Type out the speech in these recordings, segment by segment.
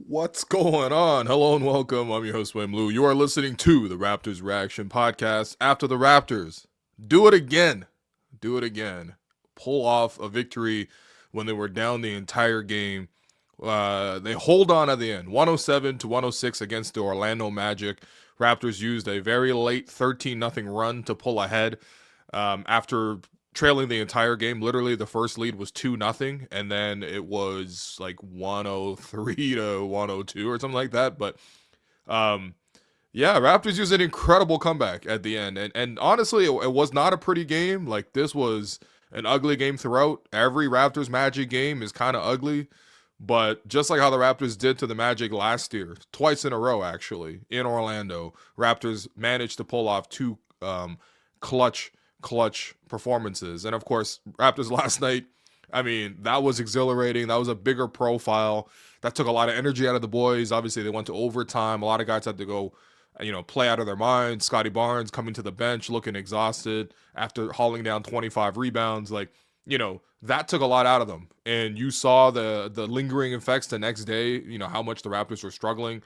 What's going on? Hello and welcome. I'm your host, Wayne Blue. You are listening to the Raptors Reaction Podcast. After the Raptors do it again, pull off a victory when they were down the entire game. They hold on at the end, 107 to 106 against the Orlando Magic. Raptors used a very late 13-0 run to pull ahead after trailing the entire game. Literally, the first lead was 2-0, and then it was like 103 to 102 or something like that. But yeah, Raptors used an incredible comeback at the end, and honestly, it was not a pretty game. Like, this was an ugly game throughout. Every Raptors Magic game is kind of ugly. But just like how the Raptors did to the Magic last year, twice in a row actually, in Orlando, Raptors managed to pull off two clutch performances. And of course, Raptors last night, I mean, that was exhilarating. That was a bigger profile. That took a lot of energy out of the boys. Obviously, they went to overtime. A lot of guys had to go, play out of their minds. Scottie Barnes coming to the bench looking exhausted after hauling down 25 rebounds. That took a lot out of them. And you saw the lingering effects the next day, how much the Raptors were struggling.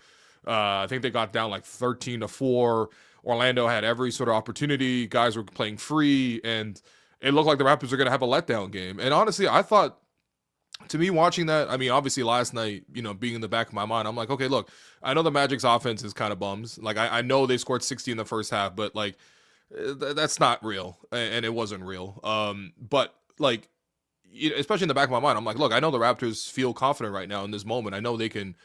I think they got down like 13-4. Orlando had every sort of opportunity. Guys were playing free, and it looked like the Raptors were going to have a letdown game. And honestly, I thought, to me, watching that, I mean, obviously last night, being in the back of my mind, I'm like, okay, look, I know the Magic's offense is kind of bums. Like, I know they scored 60 in the first half, but like, that's not real, and it wasn't real. But like, especially in the back of my mind, I'm like, look, I know the Raptors feel confident right now in this moment. I know they can,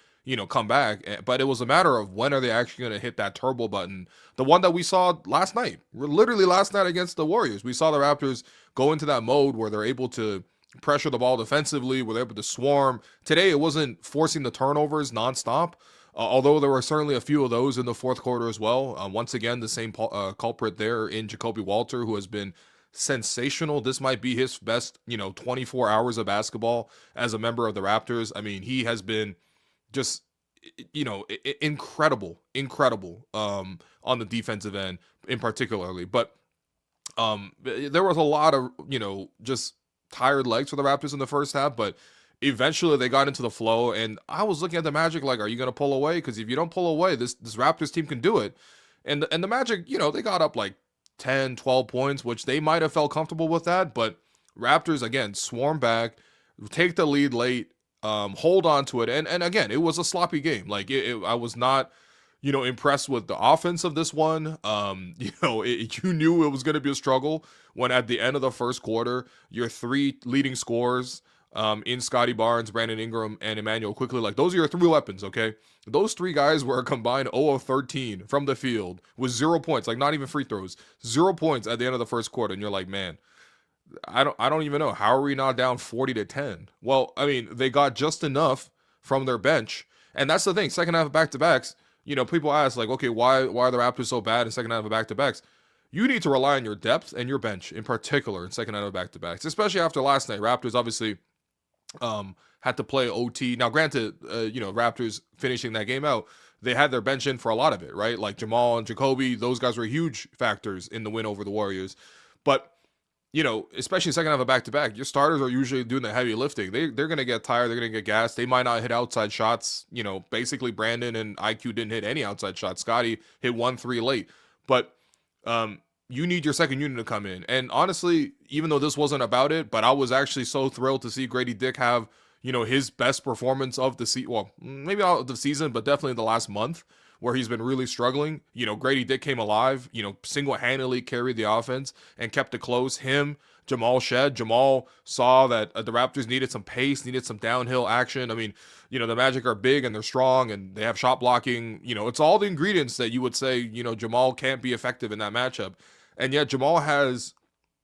come back, but it was a matter of when are they actually going to hit that turbo button, the one that we saw last night, literally last night against the Warriors. We saw the Raptors go into that mode where they're able to pressure the ball defensively, where they're able to swarm. Today, it wasn't forcing the turnovers nonstop, although there were certainly a few of those in the fourth quarter as well. Once again, the same culprit there in Jacoby Walter, who has been sensational. This might be his best, 24 hours of basketball as a member of the Raptors. I mean, he has been just, incredible on the defensive end in particularly. But there was a lot of, just tired legs for the Raptors in the first half, but eventually they got into the flow, and I was looking at the Magic like, are you going to pull away? Because if you don't pull away, this Raptors team can do it. And the Magic, they got up like 10, 12 points, which they might have felt comfortable with that, but Raptors, again, swarm back, take the lead late, hold on to it, and again, it was a sloppy game. Like, I was not, impressed with the offense of this one. You knew it was going to be a struggle when at the end of the first quarter, your three leading scorers, in Scottie Barnes, Brandon Ingram, and Emmanuel Quickley, like, those are your three weapons, okay? Those three guys were a combined 0 of 13 from the field with 0 points, like not even free throws, 0 points at the end of the first quarter, and you're like, man, I don't even know, how are we not down 40-10? Well, I mean, they got just enough from their bench, and that's the thing. Second half of back-to-backs, people ask, like, okay, why are the Raptors so bad in second half of back-to-backs? You need to rely on your depth and your bench in particular in second half of back-to-backs, especially after last night. Raptors obviously had to play OT. Now, granted, Raptors finishing that game out, they had their bench in for a lot of it, right? Like Jamal and Jacoby, those guys were huge factors in the win over the Warriors. But, especially second half of back-to-back, your starters are usually doing the heavy lifting. They're going to get tired. They're going to get gassed. They might not hit outside shots. Basically Brandon and IQ didn't hit any outside shots. Scottie hit 1-3 late. But you need your second unit to come in. And honestly, even though this wasn't about it, but I was actually so thrilled to see Grady Dick have, his best performance of the season. Well, maybe not of the season, but definitely the last month, where he's been really struggling. Grady Dick came alive, single-handedly carried the offense and kept it close. Him, Jamal, Shead. Jamal saw that the Raptors needed some pace, needed some downhill action. I mean, the Magic are big and they're strong and they have shot blocking. It's all the ingredients that you would say, Jamal can't be effective in that matchup. And yet Jamal has,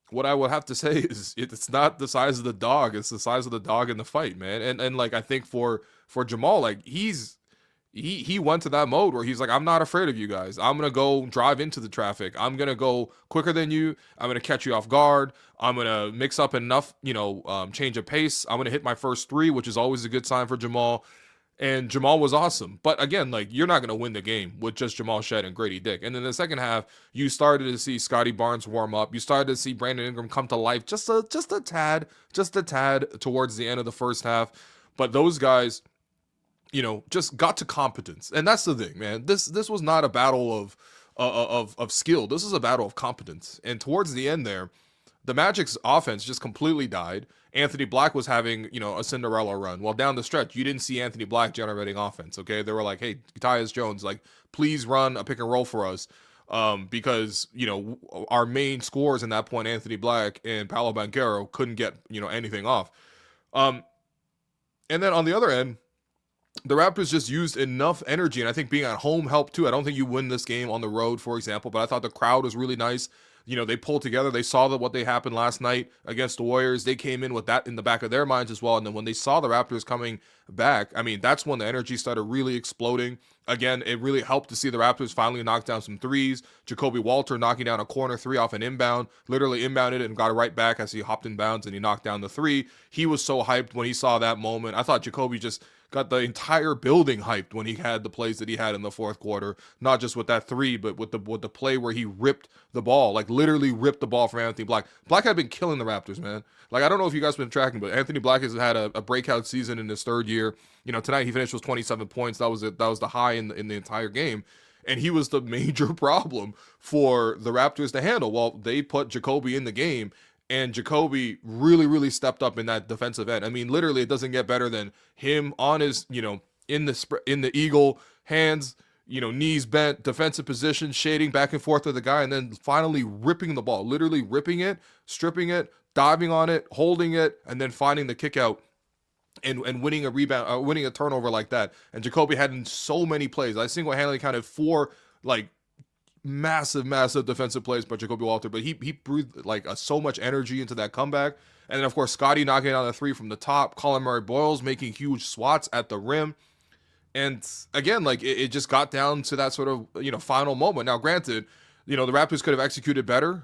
what I would have to say is, it's not the size of the dog, it's the size of the dog in the fight, man. And like, I think for Jamal, like, he went to that mode where he's like, I'm not afraid of you guys. I'm going to go drive into the traffic. I'm going to go quicker than you. I'm going to catch you off guard. I'm going to mix up enough, change of pace. I'm going to hit my first three, which is always a good sign for Jamal. And Jamal was awesome. But again, like, you're not going to win the game with just Jamal Shead and Grady Dick. And then the second half, you started to see Scottie Barnes warm up. You started to see Brandon Ingram come to life just a tad towards the end of the first half. But those guys, just got to competence. And that's the thing, man. This was not a battle of skill. This is a battle of competence. And towards the end there, the Magic's offense just completely died. Anthony Black was having, a Cinderella run. Well, down the stretch, you didn't see Anthony Black generating offense, okay? They were like, hey, Tyus Jones, like, please run a pick and roll for us. Because, our main scorers in that point, Anthony Black and Paolo Banchero, couldn't get, anything off. And then on the other end, the Raptors just used enough energy, and I think being at home helped too. I don't think you win this game on the road, for example, but I thought the crowd was really nice. They pulled together. They saw what they happened last night against the Warriors. They came in with that in the back of their minds as well. And then when they saw the Raptors coming back, I mean, that's when the energy started really exploding. Again, it really helped to see the Raptors finally knock down some threes. Jacoby Walter knocking down a corner three off an inbound, literally inbounded it and got it right back as he hopped in bounds and he knocked down the three. He was so hyped when he saw that moment. I thought Jacoby just got the entire building hyped when he had the plays that he had in the fourth quarter, not just with that three, but with the play where he ripped the ball, like literally ripped the ball from Anthony Black. Black had been killing the Raptors, man. Like, I don't know if you guys have been tracking, but Anthony Black has had a breakout season in his third year. Tonight he finished with 27 points. That was the high in the entire game. And he was the major problem for the Raptors to handle. Well, they put Jacoby in the game, and Jacoby really, really stepped up in that defensive end. I mean, literally, it doesn't get better than him on his, in the eagle, hands, knees bent, defensive position, shading back and forth with the guy, and then finally ripping the ball, literally ripping it, stripping it, diving on it, holding it, and then finding the kick out and winning a rebound, winning a turnover like that. And Jacoby had in so many plays. I single-handedly counted 4, like, massive defensive plays by Jacoby Walter, but he breathed like so much energy into that comeback. And then of course Scottie knocking down the three from the top, Collin Murray-Boyles making huge swats at the rim. And again, like it just got down to that sort of final moment. Now granted, the Raptors could have executed better.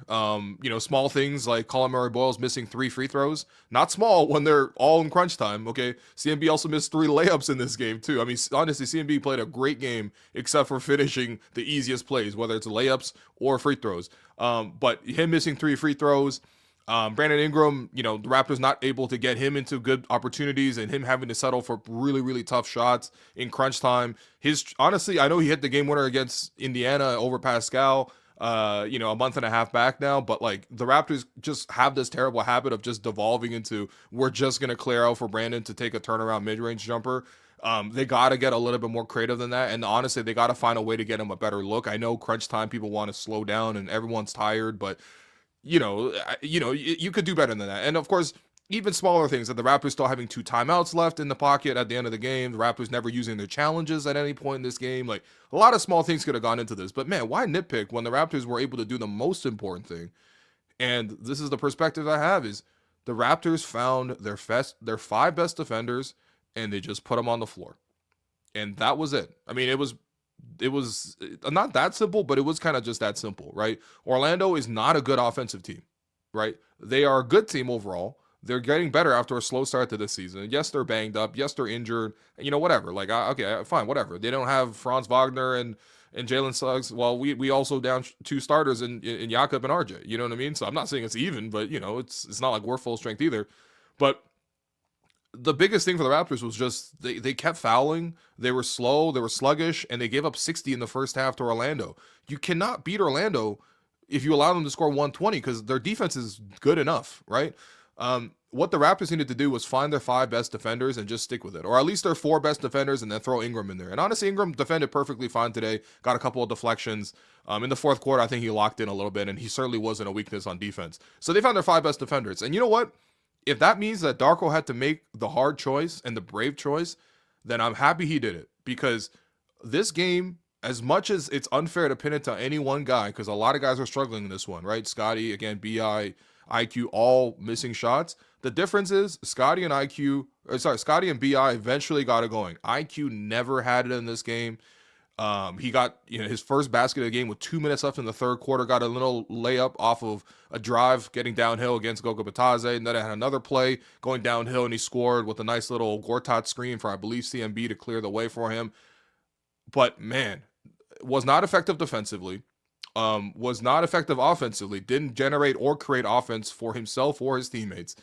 Small things like Collin Murray-Boyles missing 3 free throws. Not small when they're all in crunch time, okay? CMB also missed 3 layups in this game, too. I mean, honestly, CMB played a great game except for finishing the easiest plays, whether it's layups or free throws. But him missing 3 free throws, Brandon Ingram, the Raptors not able to get him into good opportunities and him having to settle for really, really tough shots in crunch time. Honestly, I know he hit the game winner against Indiana over Pascal, a month and a half back now, but like the Raptors just have this terrible habit of just devolving into, we're just going to clear out for Brandon to take a turnaround mid-range jumper. They got to get a little bit more creative than that. And honestly, they got to find a way to get him a better look. I know crunch time, people want to slow down and everyone's tired, but you could do better than that. And of course, even smaller things, that the Raptors still having 2 timeouts left in the pocket at the end of the game. The Raptors never using their challenges at any point in this game. Like, a lot of small things could have gone into this. But man, why nitpick when the Raptors were able to do the most important thing? And this is the perspective I have, is the Raptors found their 5 best defenders and they just put them on the floor. And that was it. I mean, it was not that simple, but it was kind of just that simple, right? Orlando is not a good offensive team, right? They are a good team overall. They're getting better after a slow start to this season. Yes, they're banged up. Yes, they're injured. Whatever. Like, okay, fine, whatever. They don't have Franz Wagner and Jalen Suggs. Well, we also down 2 starters in Jakob and RJ. You know what I mean? So I'm not saying it's even, but it's not like we're full strength either. But the biggest thing for the Raptors was just they kept fouling. They were slow. They were sluggish, and they gave up 60 in the first half to Orlando. You cannot beat Orlando if you allow them to score 120 because their defense is good enough, right? What the Raptors needed to do was find their 5 best defenders and just stick with it, or at least their 4 best defenders, and then throw Ingram in there. And honestly, Ingram defended perfectly fine today. Got a couple of deflections. In the fourth quarter, I think he locked in a little bit, and he certainly wasn't a weakness on defense. So they found their 5 best defenders. And you know what? If that means that Darko had to make the hard choice and the brave choice, then I'm happy he did it. Because this game, as much as it's unfair to pin it to any one guy, because a lot of guys are struggling in this one, right? Scottie, again, BI, IQ, all missing shots. The difference is Scottie and BI eventually got it going. IQ never had it in this game. He got his first basket of the game with 2 minutes left in the third quarter, got a little layup off of a drive getting downhill against Goga Batadze, and then had another play going downhill, and he scored with a nice little Gortat screen for, I believe, CMB to clear the way for him. But man, was not effective defensively, was not effective offensively, didn't generate or create offense for himself or his teammates.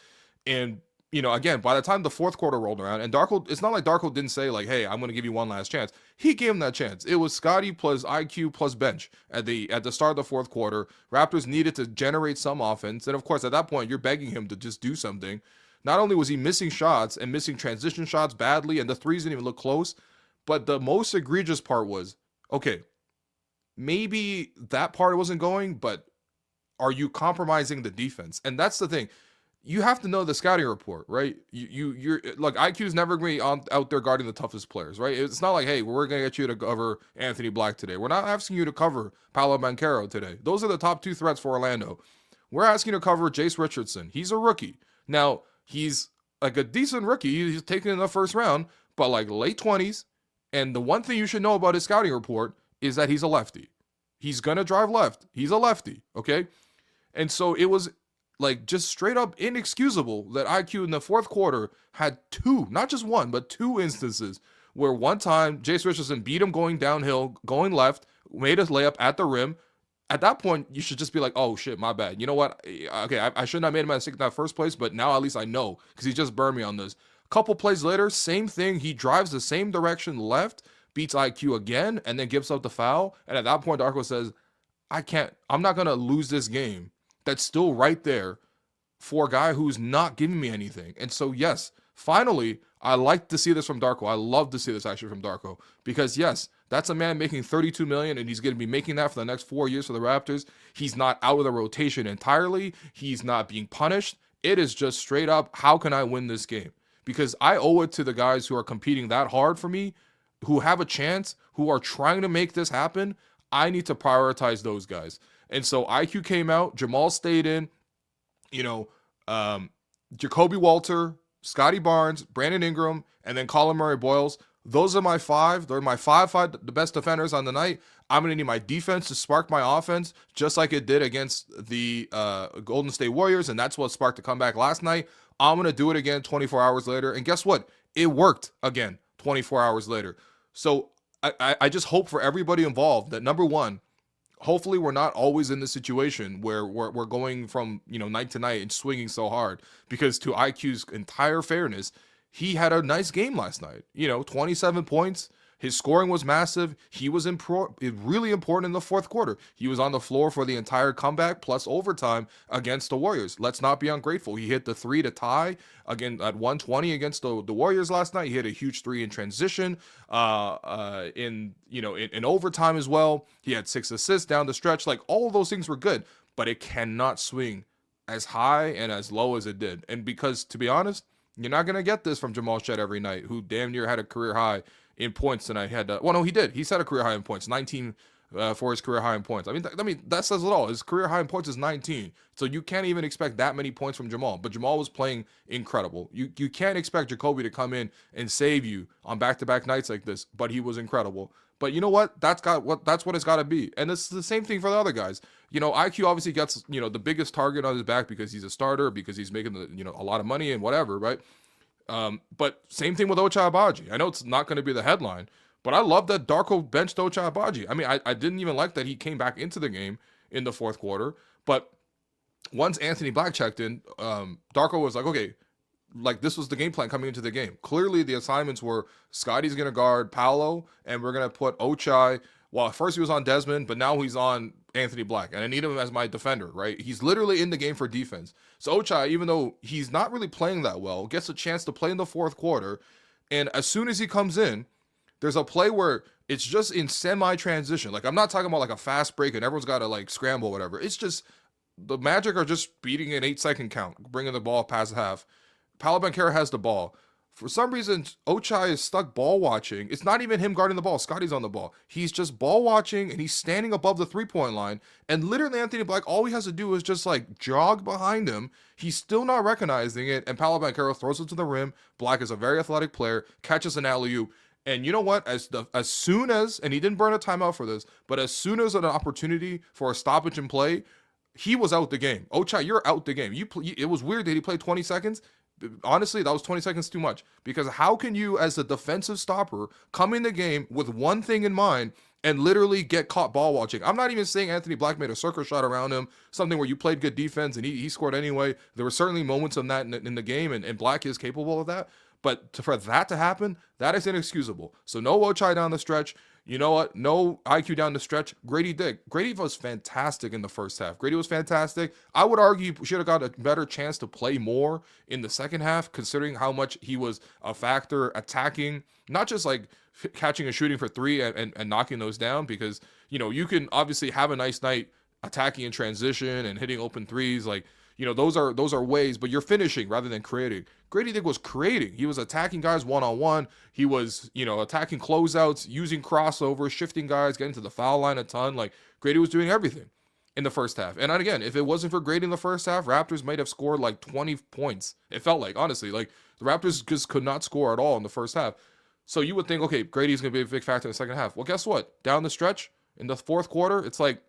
And again, by the time the fourth quarter rolled around, and Darko, it's not like Darko didn't say like, "Hey, I'm going to give you one last chance." He gave him that chance. It was Scottie plus IQ plus bench at the start of the fourth quarter. Raptors needed to generate some offense, and of course, at that point, you're begging him to just do something. Not only was he missing shots and missing transition shots badly, and the threes didn't even look close, but the most egregious part was, okay, maybe that part wasn't going, but are you compromising the defense? And that's the thing. You have to know the scouting report, right? You're like, IQ's never going to be out there guarding the toughest players, right? It's not like, hey, we're going to get you to cover Anthony Black today. We're not asking you to cover Paolo Banchero today. Those are the top two threats for Orlando. We're asking you to cover Jace Richardson. He's a rookie. Now, he's like a decent rookie. He's taken in the first round, but like late 20s. And the one thing you should know about his scouting report is that he's a lefty. He's going to drive left. He's a lefty, okay? And so it was like just straight up inexcusable that IQ in the fourth quarter had two, not just one, but two instances where one time Jace Richardson beat him going downhill, going left, made a layup at the rim. At that point, you should just be like, oh shit, my bad. You know what? Okay, I shouldn't have made him a mistake in that first place, but now at least I know because he just burned me on this. A couple plays later, same thing. He drives the same direction left, beats IQ again, and then gives up the foul. And at that point, Darko says, I'm not going to lose this game. That's still right there for a guy who's not giving me anything. And so, yes, finally, I like to see this from Darko. I love to see this actually from Darko because, yes, that's a man making $32 million, and he's going to be making that for the next 4 years for the Raptors. He's not out of the rotation entirely. He's not being punished. It is just straight up, how can I win this game? Because I owe it to the guys who are competing that hard for me, who have a chance, who are trying to make this happen. I need to prioritize those guys. And so IQ came out, Jamal stayed in, Jacoby Walter, Scottie Barnes, Brandon Ingram, and then Collin Murray-Boyles. Those are my five. They're my five the best defenders on the night. I'm going to need my defense to spark my offense, just like it did against the Golden State Warriors, and that's what sparked the comeback last night. I'm going to do it again 24 hours later, and guess what? It worked again 24 hours later. So I just hope for everybody involved that, number one, hopefully we're not always in the situation where we're going from night to night and swinging so hard, because to IQ's entire fairness, he had a nice game last night. 27 points. His scoring was massive. He was really important in the fourth quarter. He was on the floor for the entire comeback plus overtime against the Warriors. Let's not be ungrateful. He hit the three to tie again at 120 against the Warriors last night. He hit a huge three in transition. In overtime as well. He had 6 assists down the stretch. Like, all of those things were good, but it cannot swing as high and as low as it did. And because, to be honest, you're not going to get this from Jamal Shead every night, who damn near had a career high in points tonight. He did. He set a career high in points, 19 for his career high in points. I mean, that says it all. His career high in points is 19. So you can't even expect that many points from Jamal. But Jamal was playing incredible. You can't expect Jacoby to come in and save you on back-to-back nights like this, but he was incredible. But you know what? That's what it's got to be. And it's the same thing for the other guys. IQ obviously gets, the biggest target on his back because he's a starter, because he's making a lot of money and whatever, right? But same thing with Ochai Agbaji. I know it's not going to be the headline, but I love that Darko benched Ochai Agbaji. I mean, I didn't even like that he came back into the game in the fourth quarter. But once Anthony Black checked in, Darko was like, okay, like, this was the game plan coming into the game. Clearly, the assignments were Scottie's going to guard Paolo, and we're going to put Ochai. Well, at first he was on Desmond, but now he's on Anthony Black, and I need him as my defender, right? He's literally in the game for defense. So Ochai, even though he's not really playing that well, gets a chance to play in the fourth quarter, and as soon as he comes in, there's a play where it's just in semi-transition. Like, I'm not talking about like a fast break and everyone's got to like scramble or whatever. It's just the Magic are just beating an 8-second count, bringing the ball past half. Paolo Banchero has the ball. For some reason, Ochai is stuck ball watching. It's not even him guarding the ball. Scottie's on the ball. He's just ball watching, and he's standing above the three-point line. And literally, Anthony Black, all he has to do is just like jog behind him. He's still not recognizing it, and Paolo Banchero throws it to the rim. Black is a very athletic player, catches an alley-oop. And you know what? As soon as, and he didn't burn a timeout for this, but as soon as an opportunity for a stoppage in play, he was out the game. Ochai, you're out the game. It was weird that he played 20 seconds. Honestly, that was 20 seconds too much, because how can you, as a defensive stopper, come in the game with one thing in mind and literally get caught ball watching. I'm not even saying Anthony Black made a circle shot around him, something where you played good defense and he scored anyway. There were certainly moments of that in the game, and Black is capable of that. But for that to happen, that is inexcusable. So no Ochai down the stretch. You know what? No IQ down the stretch. Grady was fantastic in the first half. Grady was fantastic. I would argue he should have got a better chance to play more in the second half, considering how much he was a factor attacking, not just like catching and shooting for three and knocking those down, because, you know, you can obviously have a nice night attacking in transition and hitting open threes. Like, you know, those are ways, but you're finishing rather than creating. Grady Dick was creating. He was attacking guys one-on-one. He was, you know, attacking closeouts, using crossovers, shifting guys, getting to the foul line a ton. Like, Grady was doing everything in the first half. And again, if it wasn't for Grady in the first half, Raptors might have scored like 20 points. It felt like, honestly, like the Raptors just could not score at all in the first half. So you would think, okay, Grady's going to be a big factor in the second half. Well, guess what? Down the stretch, in the fourth quarter, it's like,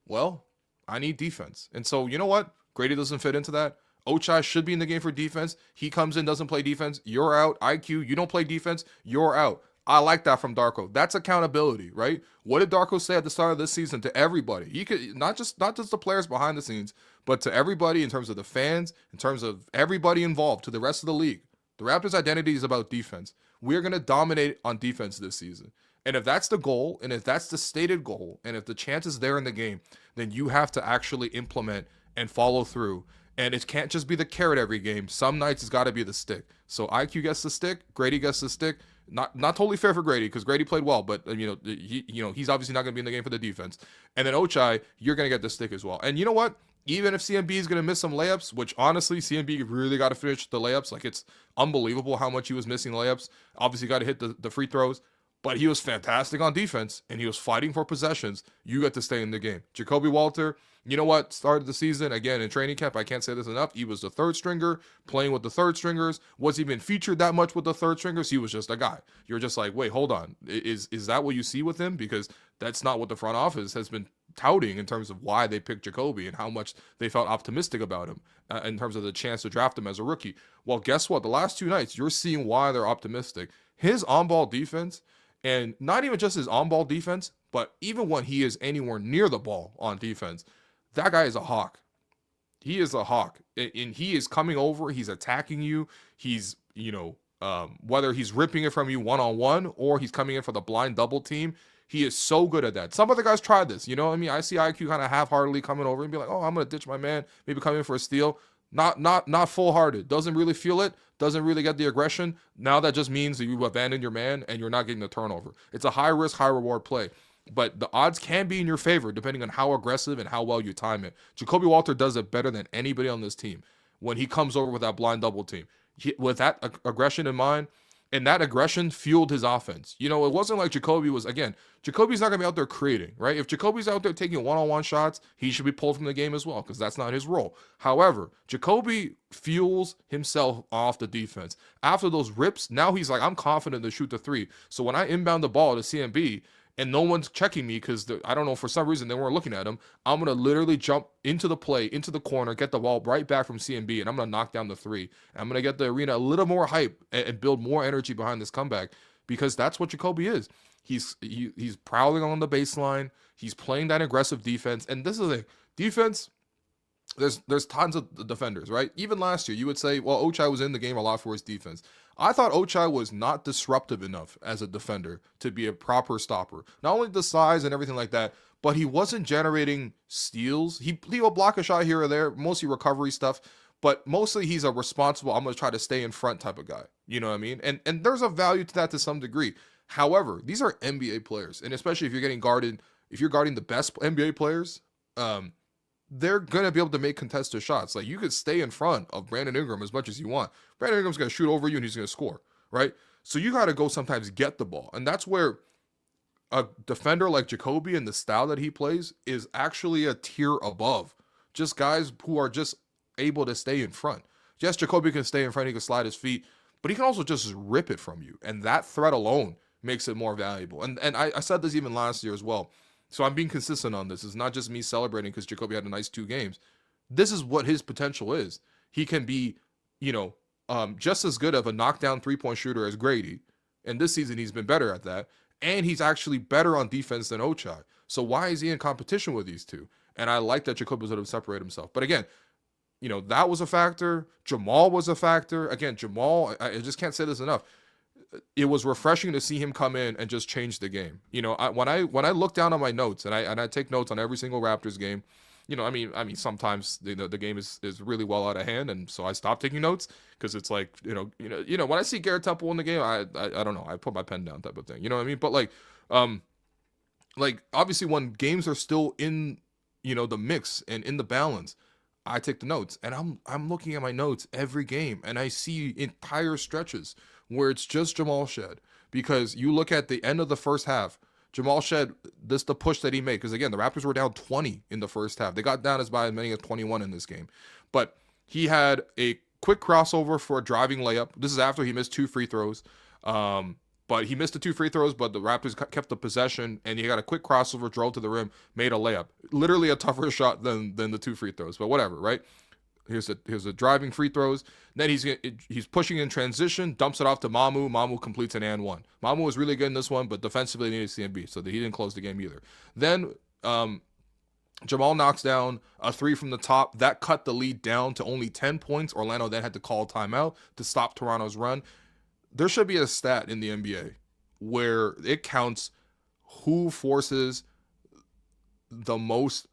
well, I need defense. And so, you know what? Grady doesn't fit into that. Ochai should be in the game for defense. He comes in, doesn't play defense. You're out. IQ, you don't play defense. You're out. I like that from Darko. That's accountability, right? What did Darko say at the start of this season to everybody? He could not just the players behind the scenes, but to everybody in terms of the fans, in terms of everybody involved, to the rest of the league. The Raptors' identity is about defense. We're going to dominate on defense this season. And if that's the goal, and if that's the stated goal, and if the chance is there in the game, then you have to actually implement and follow through. And it can't just be the carrot every game. Some nights it's got to be the stick. So IQ gets the stick, Grady gets the stick. Not totally fair for Grady, because Grady played well, but he's obviously not going to be in the game for the defense. And then Ochai, you're going to get the stick as well. And you know what? Even if CMB is going to miss some layups, which honestly, CMB really got to finish the layups. Like, it's unbelievable how much he was missing layups. Obviously got to hit the free throws. But he was fantastic on defense, and he was fighting for possessions. You got to stay in the game. Jacoby Walter, you know what? Started the season, again, in training camp. I can't say this enough. He was the third stringer, playing with the third stringers. Wasn't even featured that much with the third stringers. He was just a guy. You're just like, wait, hold on. Is that what you see with him? Because that's not what the front office has been touting in terms of why they picked Jacoby and how much they felt optimistic about him in terms of the chance to draft him as a rookie. Well, guess what? The last two nights, you're seeing why they're optimistic. His on-ball defense, and not even just his on-ball defense, but even when he is anywhere near the ball on defense, that guy is a hawk. He is a hawk. And he is coming over. He's attacking you. He's, whether he's ripping it from you one-on-one or he's coming in for the blind double team, he is so good at that. Some other guys tried this. You know what I mean? I see IQ kind of half-heartedly coming over and be like, oh, I'm going to ditch my man. Maybe come in for a steal. Not full-hearted. Doesn't really feel it. Doesn't really get the aggression. Now that just means that you abandoned your man and you're not getting the turnover. It's a high-risk, high-reward play. But the odds can be in your favor depending on how aggressive and how well you time it. Jacoby Walter does it better than anybody on this team when he comes over with that blind double team. With that aggression in mind, and that aggression fueled his offense. It wasn't like Jacoby's not going to be out there creating, right? If Jacoby's out there taking one-on-one shots, he should be pulled from the game as well, because that's not his role. However, Jacoby fuels himself off the defense. After those rips, now he's like, I'm confident to shoot the three. So when I inbound the ball to CMB, and no one's checking me because I don't know, for some reason they weren't looking at him, I'm going to literally jump into the play, into the corner, get the ball right back from CMB, and I'm going to knock down the three. I'm going to get the arena a little more hype and build more energy behind this comeback, because that's what Jacoby is. He's prowling on the baseline. He's playing that aggressive defense. And this is the thing. Defense, there's tons of defenders, right? Even last year, you would say, well, Ochai was in the game a lot for his defense. I thought Ochai was not disruptive enough as a defender to be a proper stopper. Not only the size and everything like that, but he wasn't generating steals. He will block a shot here or there, mostly recovery stuff, but mostly he's a responsible, I'm going to try to stay in front type of guy. You know what I mean? And there's a value to that to some degree. However, these are NBA players, and especially if you're guarding the best NBA players, they're going to be able to make contested shots. Like, you could stay in front of Brandon Ingram as much as you want. Brandon Ingram's going to shoot over you and he's going to score, right? So you got to go sometimes get the ball. And that's where a defender like Jacoby and the style that he plays is actually a tier above. Just guys who are just able to stay in front. Yes, Jacoby can stay in front. He can slide his feet, but he can also just rip it from you. And that threat alone makes it more valuable. And I said this even last year as well. So I'm being consistent on this. It's not just me celebrating because Jacoby had a nice 2 games. This is what his potential is. He can be, just as good of a knockdown 3-point shooter as Grady. And this season, he's been better at that. and he's actually better on defense than Ochai. So why is he in competition with these two? And I like that Jacob was able to separate himself. But again, that was a factor. Jamal was a factor. Again, Jamal, I just can't say this enough. It was refreshing to see him come in and just change the game. When I look down on my notes and I take notes on every single Raptors game, I mean, sometimes the game is really well out of hand, and so I stop taking notes because it's like, when I see Garrett Temple in the game, I don't know, I put my pen down type of thing. You know what I mean? But like obviously when games are still in, the mix and in the balance, I take the notes, and I'm looking at my notes every game, and I see entire stretches where it's just Jamal Shead, because you look at the end of the first half, Jamal Shead, this the push that he made, because again, the Raptors were down 20 in the first half. They got down as many as 21 in this game, but he had a quick crossover for a driving layup. This is after he missed 2 free throws. But he missed the 2 free throws, but the Raptors kept the possession, and he got a quick crossover, drove to the rim, made a layup. Literally a tougher shot than the 2 free throws, but whatever, right? Here's the driving free throws. Then he's pushing in transition, dumps it off to Mamu. Mamu completes an and one. Mamu was really good in this one, but defensively needed CMB, so he didn't close the game either. Then Jamal knocks down a 3 from the top. That cut the lead down to only 10 points. Orlando then had to call timeout to stop Toronto's run. There should be a stat in the NBA where it counts who forces the most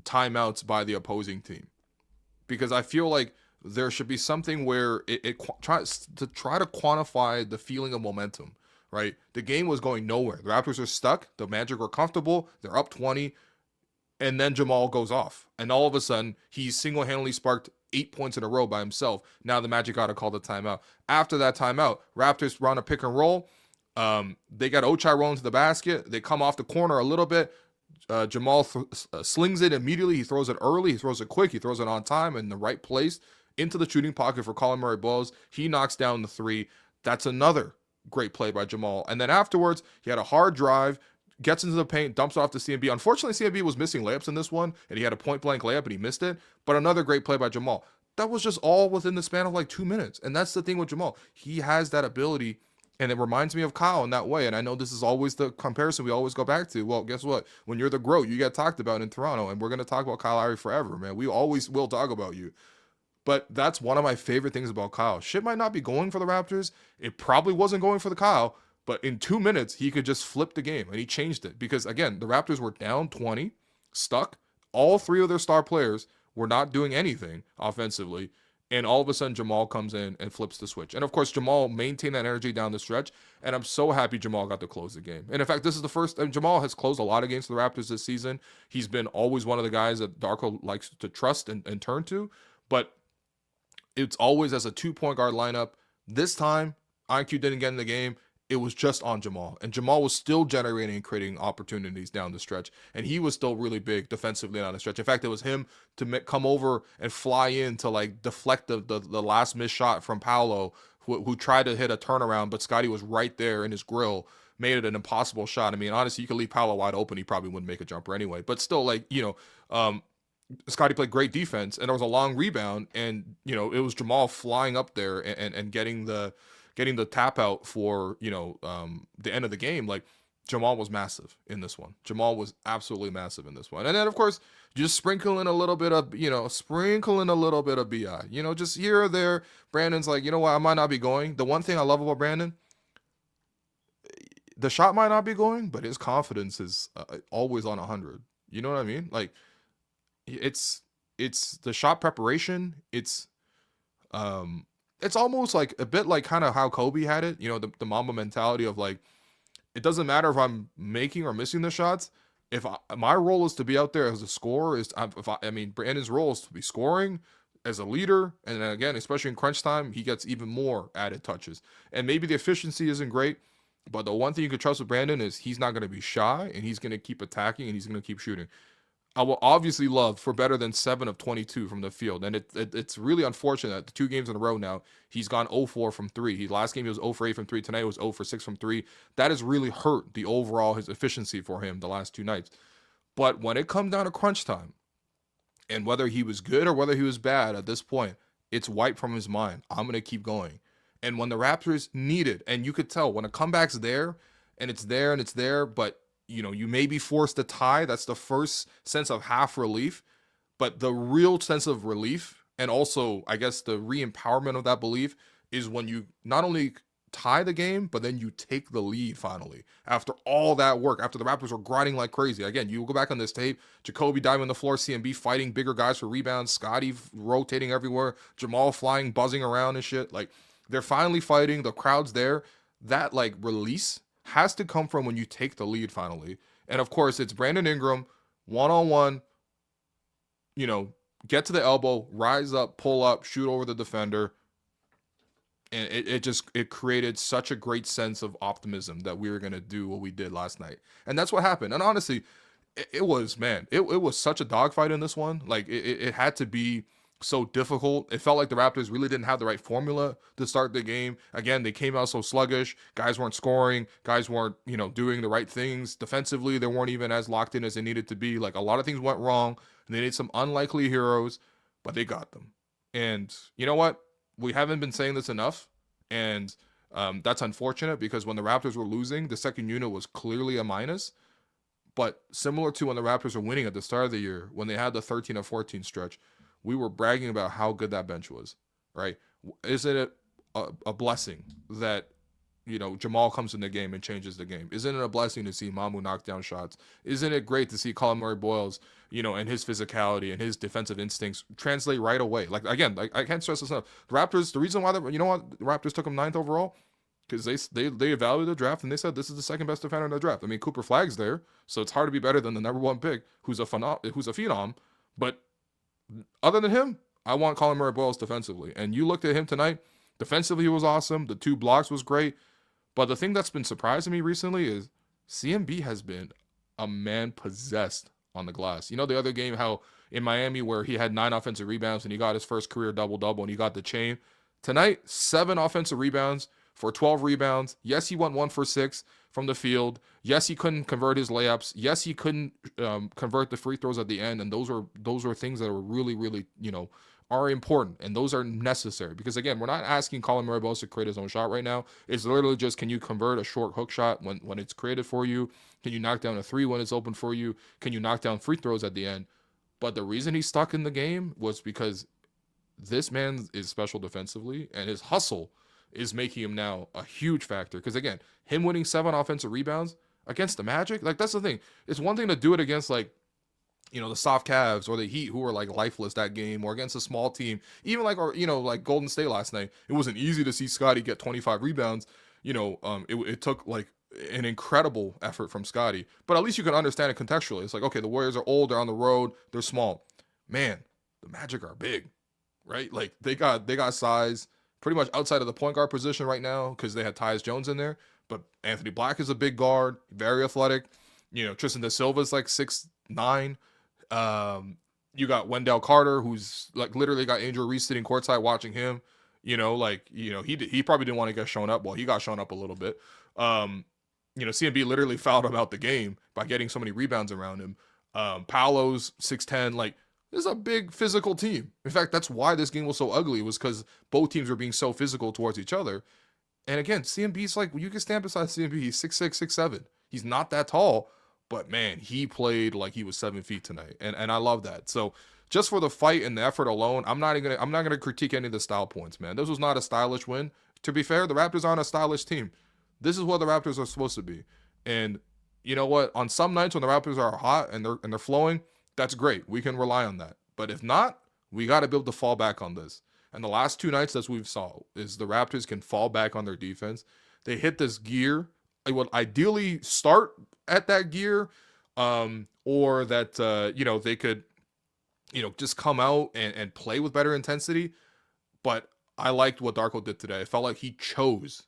timeouts by the opposing team. Because I feel like there should be something where it tries to quantify the feeling of momentum, right? The game was going nowhere. The Raptors are stuck. The Magic are comfortable. They're up 20. And then Jamal goes off. And all of a sudden, he's single-handedly sparked 8 points in a row by himself. Now the Magic got to call the timeout. After that timeout, Raptors run a pick and roll. They got Ochai rolling to the basket. They come off the corner a little bit. Jamal slings it immediately. He throws it early. He throws it quick. He throws it on time in the right place into the shooting pocket for Collin Murray-Boyles. He knocks down the 3. That's another great play by Jamal. And then afterwards, he had a hard drive, gets into the paint, dumps off to CMB. Unfortunately, CMB was missing layups in this one, and he had a point-blank layup, and he missed it. But another great play by Jamal. That was just all within the span of like 2 minutes. And that's the thing with Jamal. He has that ability, and it reminds me of Kyle in that way. And I know this is always the comparison we always go back to. Well, guess what? When you're the GOAT, you get talked about in Toronto, and we're going to talk about Kyle Lowry forever, man. We always will talk about you. But that's one of my favorite things about Kyle. Shit might not be going for the Raptors. It probably wasn't going for the Kyle. But in 2 minutes, he could just flip the game, and he changed it. Because, again, the Raptors were down 20, stuck. All 3 of their star players were not doing anything offensively. And all of a sudden, Jamal comes in and flips the switch. And, of course, Jamal maintained that energy down the stretch. And I'm so happy Jamal got to close the game. And, in fact, this is the first. And Jamal has closed a lot of games for the Raptors this season. He's been always one of the guys that Darko likes to trust and turn to. But it's always as a 2-point guard lineup. This time, IQ didn't get in the game. It was just on Jamal. And Jamal was still generating and creating opportunities down the stretch. And he was still really big defensively down the stretch. In fact, it was him to come over and fly in to like deflect the last missed shot from Paolo, who tried to hit a turnaround, but Scottie was right there in his grill, made it an impossible shot. I mean, honestly, you could leave Paolo wide open. He probably wouldn't make a jumper anyway. But still, like, Scottie played great defense, and there was a long rebound, and, it was Jamal flying up there and getting the tap out for, the end of the game. Like, Jamal was massive in this one. Jamal was absolutely massive in this one. And then, of course, just sprinkle in a little bit of, BI. Just here or there. Brandon's like, you know what, I might not be going. The one thing I love about Brandon, the shot might not be going, but his confidence is always on 100. You know what I mean? Like, it's the shot preparation. It's almost like a bit like kind of how Kobe had it, the Mamba mentality of like, it doesn't matter if I'm making or missing the shots. If my role is to be out there as a scorer, Brandon's role is to be scoring as a leader. And then again, especially in crunch time, he gets even more added touches. And maybe the efficiency isn't great, but the one thing you can trust with Brandon is he's not going to be shy, and he's going to keep attacking, and he's going to keep shooting. I will obviously love for better than 7 of 22 from the field. And it's really unfortunate that the 2 games in a row now, he's gone 0-4 from 3. Last game, he was 0-8 from 3. Tonight, it was 0-6 from 3. That has really hurt the overall, his efficiency for him the last 2 nights. But when it comes down to crunch time, and whether he was good or whether he was bad at this point, it's wiped from his mind. I'm going to keep going. And when the Raptors need it, and you could tell when a comeback's there, and it's there, but you may be forced to tie. That's the first sense of half relief, but the real sense of relief, and also I guess the re-empowerment of that belief, is when you not only tie the game, but then you take the lead finally. After all that work, after the Raptors were grinding like crazy. Again, you go back on this tape, Jacoby diving on the floor, CMB fighting bigger guys for rebounds, Scottie rotating everywhere, Jamal flying, buzzing around and shit. Like, they're finally fighting, the crowd's there. That, like, release has to come from when you take the lead finally. And of course, it's Brandon Ingram, one-on-one, get to the elbow, rise up, pull up, shoot over the defender. And it created such a great sense of optimism that we were going to do what we did last night. And that's what happened. And honestly, it was such a dogfight in this one. Like, it had to be so difficult. It felt like the Raptors really didn't have the right formula to start the game. Again, they came out so sluggish. Guys weren't scoring. Guys weren't, doing the right things. Defensively, they weren't even as locked in as they needed to be. Like, a lot of things went wrong. And they needed some unlikely heroes, but they got them. And you know what? We haven't been saying this enough, and that's unfortunate because when the Raptors were losing, the second unit was clearly a minus. But similar to when the Raptors were winning at the start of the year, when they had the 13 of 14 stretch, we were bragging about how good that bench was, right? Isn't it a blessing that, Jamal comes in the game and changes the game? Isn't it a blessing to see Mamu knock down shots? Isn't it great to see Collin Murray-Boyles, and his physicality and his defensive instincts translate right away? Like, again, I can't stress this enough. The Raptors, the reason why the Raptors took them 9th overall, because they evaluated the draft and they said this is the second best defender in the draft. I mean, Cooper Flagg's there, so it's hard to be better than the number one pick, who's a phenom. But other than him, I want Collin Murray-Boyles defensively. And you looked at him tonight. Defensively, he was awesome. The 2 blocks was great. But the thing that's been surprising me recently is CMB has been a man possessed on the glass. The other game, how in Miami where he had 9 offensive rebounds and he got his first career double-double and he got the chain. Tonight, 7 offensive rebounds for 12 rebounds. Yes, he went 1 for 6 from the field. Yes, he couldn't convert his layups. Yes, he couldn't convert the free throws at the end. And those are things that are really, really, are important, and those are necessary because, again, we're not asking Collin Murray-Boyles to create his own shot right now. It's literally just, can you convert a short hook shot when it's created for you? Can you knock down a 3 when it's open for you? Can you knock down free throws at the end? But the reason he's stuck in the game was because this man is special defensively, and his hustle is making him now a huge factor. Because, again, him winning 7 offensive rebounds against the Magic, like, that's the thing. It's one thing to do it against, like, the soft Cavs or the Heat, who were like lifeless that game, or against a small team, even like, or like Golden State last night. It wasn't easy to see Scottie get 25 rebounds. It took like an incredible effort from Scottie, but at least you can understand it contextually. It's like, okay, the Warriors are old, they're on the road, they're small. Man, the Magic are big, right? Like, they got size pretty much outside of the point guard position right now because they had Tyus Jones in there, but Anthony Black is a big guard, very athletic. Tristan Da Silva's like 6'9". You got Wendell Carter, who's like literally got Angel Reese sitting courtside watching him. He probably didn't want to get shown up. Well, he got shown up a little bit. CMB literally fouled him out the game by getting so many rebounds around him. Paolo's 6'10". Like, this is a big physical team. In fact, that's why this game was so ugly, was because both teams were being so physical towards each other. And again, CMB's like, you can stand beside CMB. He's 6'6", 6'7". He's not that tall. But, man, he played like he was 7 feet tonight, and I love that. So just for the fight and the effort alone, I'm not gonna critique any of the style points, man. This was not a stylish win. To be fair, the Raptors aren't a stylish team. This is what the Raptors are supposed to be. And you know what? On some nights when the Raptors are hot and they're flowing, that's great. We can rely on that. But if not, we got to be able to fall back on this. And the last 2 nights that we've saw is the Raptors can fall back on their defense. They hit this gear. It would ideally start at that gear, or that they could just come out and play with better intensity. But I liked what Darko did today. I felt like he chose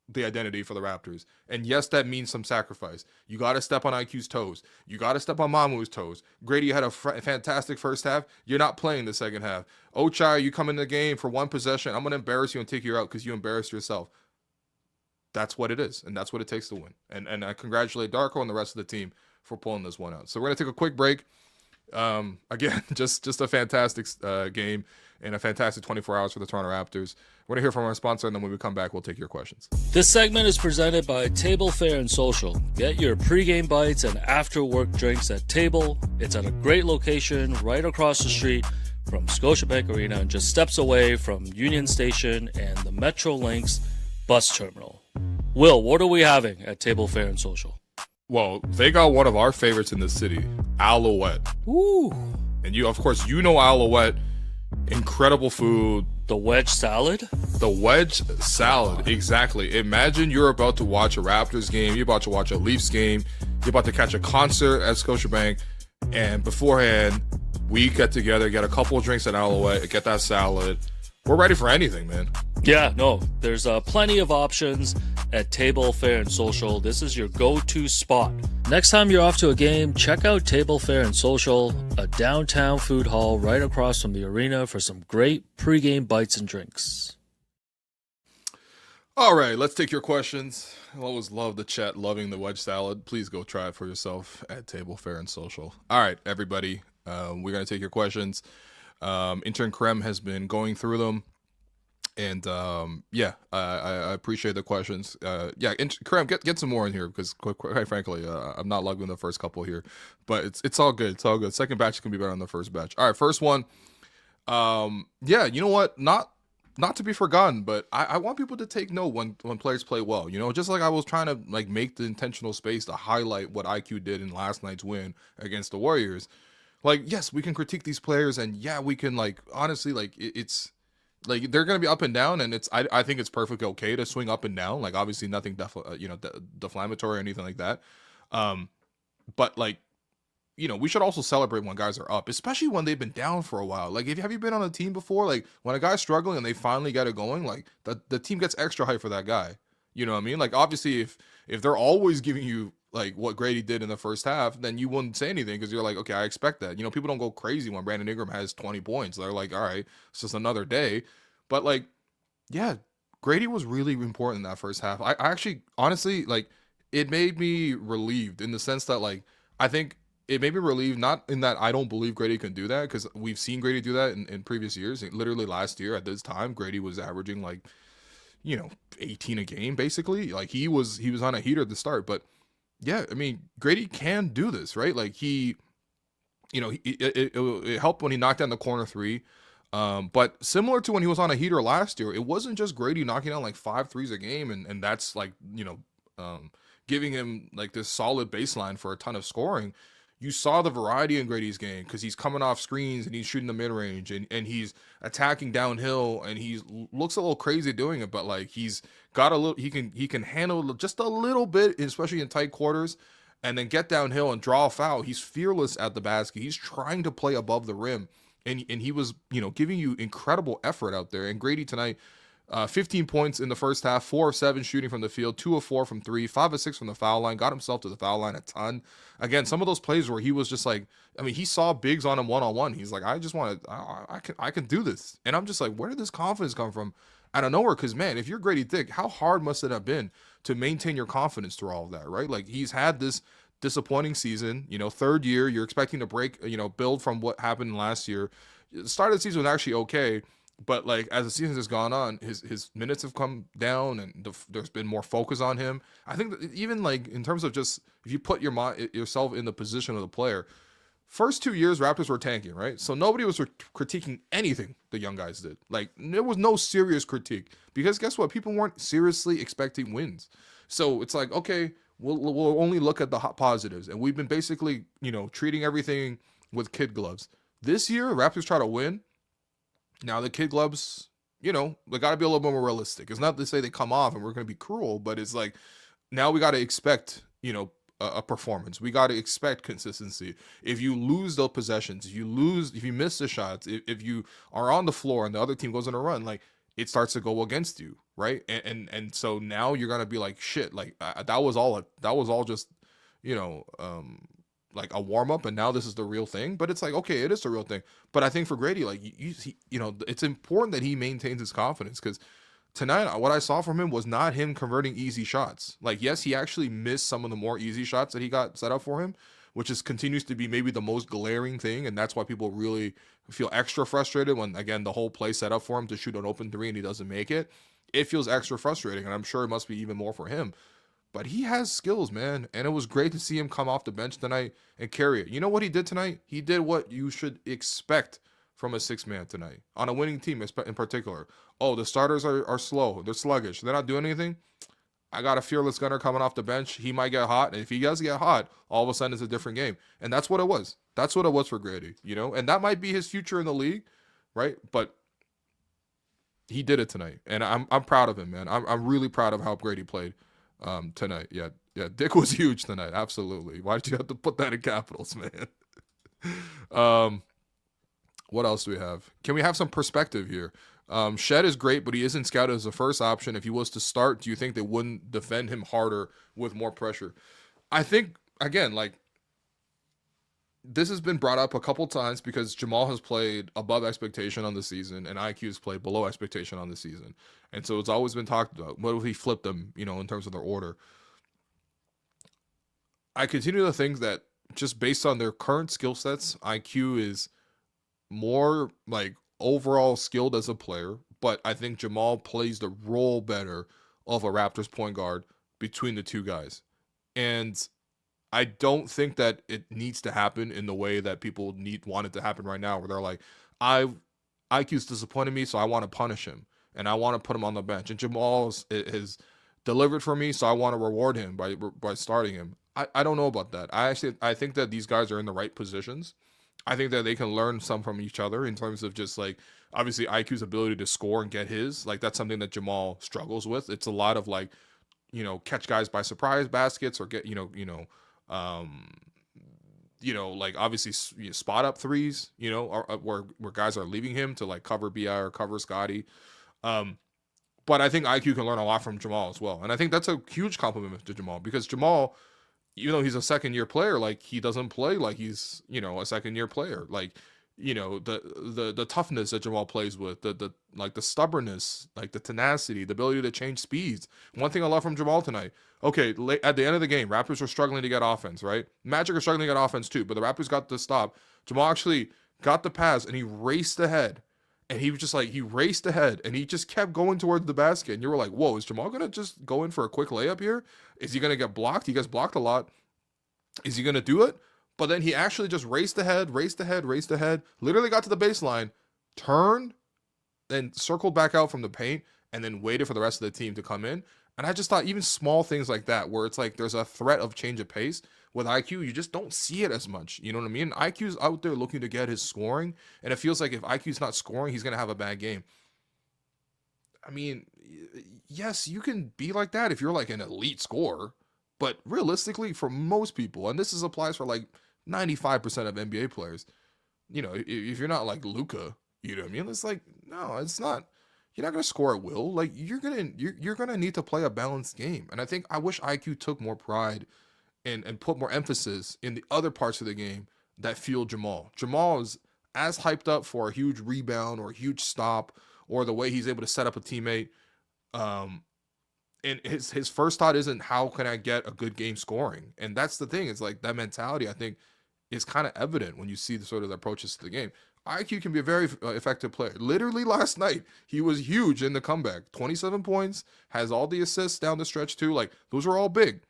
the identity for the Raptors. And yes, that means some sacrifice. You got to step on IQ's toes. You got to step on Mamu's toes. Grady had a fantastic first half. You're not playing the second half. Ochai, you come in the game for 1 possession. I'm going to embarrass you and take you out because you embarrassed yourself. That's what it is, and that's what it takes to win. And I congratulate Darko and the rest of the team for pulling this one out. So we're going to take a quick break. Again, just a fantastic game and a fantastic 24 hours for the Toronto Raptors. We're going to hear from our sponsor, and then when we come back, we'll take your questions. This segment is presented by Table Fare and Social. Get your pregame bites and after-work drinks at Table. It's at a great location right across the street from Scotiabank Arena and just steps away from Union Station and the Metrolinx bus terminal. Will, what are we having at Table Fare and Social? Well, they got one of our favorites in the city, Alouette. Ooh. And you, of course, you know Alouette. Incredible food. The wedge salad? The wedge salad, exactly. Imagine you're about to watch a Raptors game, you're about to watch a Leafs game, you're about to catch a concert at Scotiabank, and beforehand, we get together, get a couple of drinks at Alouette, get that salad. We're ready for anything, man. Yeah, no, there's plenty of options at Table Fare and Social. This is your go-to spot. Next time you're off to a game, check out Table Fare and Social, a downtown food hall right across from the arena for some great pregame bites and drinks. All right, let's take your questions. I always love the chat, loving the wedge salad. Please go try it for yourself at Table Fare and Social. All right, everybody, we're going to take your questions. Intern Krem has been going through them. And I appreciate the questions. Krem, get some more in here because quite frankly, I'm not loving the first couple here, but it's all good. It's all good. Second batch can be better than the first batch. All right, first one. You know what? Not to be forgotten, but I want people to take note when players play well. You know, just like I was trying to like make the intentional space to highlight what IQ did in last night's win against the Warriors. Like, yes, we can critique these players, and yeah, we can like honestly like it's. Like they're gonna be up and down, and I think it's perfecttly okay to swing up and down. Like obviously nothing deflammatory or anything like that. But like, you know, we should also celebrate when guys are up, especially when they've been down for a while. Like have you been on a team before? Like when a guy's struggling and they finally get it going, like the team gets extra hype for that guy. You know what I mean? Like obviously if they're always giving you like what Grady did in the first half, then you wouldn't say anything because you're like, okay, I expect that. You know, people don't go crazy when Brandon Ingram has 20 points. They're like, all right, it's just another day. But like, yeah, Grady was really important in that first half. I actually, honestly, like, it made me relieved in the sense that, like, I think it made me relieved, not in that I don't believe Grady can do that, because we've seen Grady do that in previous years. Literally last year at this time, Grady was averaging like, 18 a game, basically. Like, he was on a heater at the start, but yeah, I mean, Grady can do this, right? Like it helped when he knocked down the corner three. But similar to when he was on a heater last year, it wasn't just Grady knocking down like 5 threes a game. And that's like, giving him like this solid baseline for a ton of scoring. You saw the variety in Grady's game because he's coming off screens and he's shooting the mid range and he's attacking downhill and he looks a little crazy doing it, but like he's got a little, he can handle just a little bit, especially in tight quarters, and then get downhill and draw a foul. He's fearless at the basket. He's trying to play above the rim, and he was giving you incredible effort out there. And Grady tonight, 15 points in the first half, 4 of 7 shooting from the field, 2 of 4 from 3, 5 of 6 from the foul line, got himself to the foul line a ton. Again, some of those plays where he was just like, I mean, he saw bigs on him one-on-one. He's like, I just want to, I can do this. And I'm just like, where did this confidence come from? Out of nowhere, because, man, if you're Grady Dick, how hard must it have been to maintain your confidence through all of that, right? Like, he's had this disappointing season, third year, you're expecting to break, build from what happened last year. The start of the season was actually okay, but like as the season has gone on, his minutes have come down, and there's been more focus on him. I think that even like in terms of just if you put yourself in the position of the player, first 2 years Raptors were tanking, right? So nobody was critiquing anything the young guys did. Like there was no serious critique because guess what? People weren't seriously expecting wins. So it's like, okay, we'll only look at the positives, and we've been basically treating everything with kid gloves. This year, Raptors try to win. Now the kid gloves, they got to be a little bit more realistic. It's not to say they come off and we're going to be cruel, but it's like now we got to expect, a performance. We got to expect consistency. If you lose those possessions, if you miss the shots, if you are on the floor and the other team goes on a run, like it starts to go against you, right? And so now you're gonna be like, shit, like that was all just, like a warm up, and now this is the real thing. But it's like, okay, it is the real thing. But I think for Grady, like it's important that he maintains his confidence, because tonight what I saw from him was not him converting easy shots. Like, yes, he actually missed some of the more easy shots that he got set up for him, which is continues to be maybe the most glaring thing, and that's why people really feel extra frustrated when, again, the whole play set up for him to shoot an open three and he doesn't make it. It feels extra frustrating, and I'm sure it must be even more for him. But he has skills, man, and it was great to see him come off the bench tonight and carry it. You know what he did tonight? He did what you should expect from a six-man tonight on a winning team in particular. Oh, the starters are slow. They're sluggish. They're not doing anything. I got a fearless gunner coming off the bench. He might get hot. And if he does get hot, all of a sudden it's a different game. And that's what it was. That's what it was for Grady, you know? And that might be his future in the league, right? But he did it tonight. And I'm proud of him, man. I'm really proud of how Grady played tonight. Yeah. Dick was huge tonight. Absolutely. Why did you have to put that in capitals, man? What else do we have? Can we have some perspective here? Shead is great, but he isn't scouted as a first option. If he was to start, do you think they wouldn't defend him harder with more pressure? I think, again, like, this has been brought up a couple times because Jamal has played above expectation on the season and IQ has played below expectation on the season. And so it's always been talked about. What if he flipped them, you know, in terms of their order? I continue to think that just based on their current skill sets, IQ is more like overall skilled as a player, but I think Jamal plays the role better of a Raptors point guard between the two guys. And I don't think that it needs to happen in the way that people want it to happen right now, where they're like, IQ's disappointed me, so I want to punish him and I want to put him on the bench. And Jamal has delivered for me, so I want to reward him by starting him. I don't know about that. I think that these guys are in the right positions. I think that they can learn some from each other in terms of just like, obviously IQ's ability to score and get his, like, that's something that Jamal struggles with. It's a lot of like, you know, catch guys by surprise baskets or get, like obviously spot up threes, you know, where guys are leaving him to like cover BI or cover Scottie. But I think IQ can learn a lot from Jamal as well. And I think that's a huge compliment to Jamal, because Jamal, even though he's a second-year player, like, he doesn't play like he's, you know, a second-year player. Like, you know, the toughness that Jamal plays with, the stubbornness, like the tenacity, the ability to change speeds. One thing I love from Jamal tonight, okay, at the end of the game, Raptors were struggling to get offense, right? Magic are struggling to get offense too, but the Raptors got the stop. Jamal actually got the pass, and he raced ahead. And he was just like, he raced ahead and he just kept going towards the basket. And you were like, whoa, is Jamal going to just go in for a quick layup here? Is he going to get blocked? He gets blocked a lot. Is he going to do it? But then he actually just raced ahead, literally got to the baseline, turned, then circled back out from the paint, and then waited for the rest of the team to come in. And I just thought even small things like that, where it's like there's a threat of change of pace. With IQ, you just don't see it as much. You know what I mean? IQ's out there looking to get his scoring, and it feels like if IQ's not scoring, he's going to have a bad game. I mean, yes, you can be like that if you're like an elite scorer, but realistically, for most people, and this applies for like 95% of NBA players, you know, if you're not like Luka, you know what I mean? It's like, no, it's not. You're not going to score at will. Like, you're going to need to play a balanced game. And I wish IQ took more pride and put more emphasis in the other parts of the game that fuel Jamal. Jamal is as hyped up for a huge rebound or a huge stop or the way he's able to set up a teammate. And his first thought isn't, how can I get a good game scoring? And that's the thing. It's like that mentality, I think, is kind of evident when you see the sort of the approaches to the game. IQ can be a very effective player. Literally last night, he was huge in the comeback. 27 points, has all the assists down the stretch too. Like, those are all big.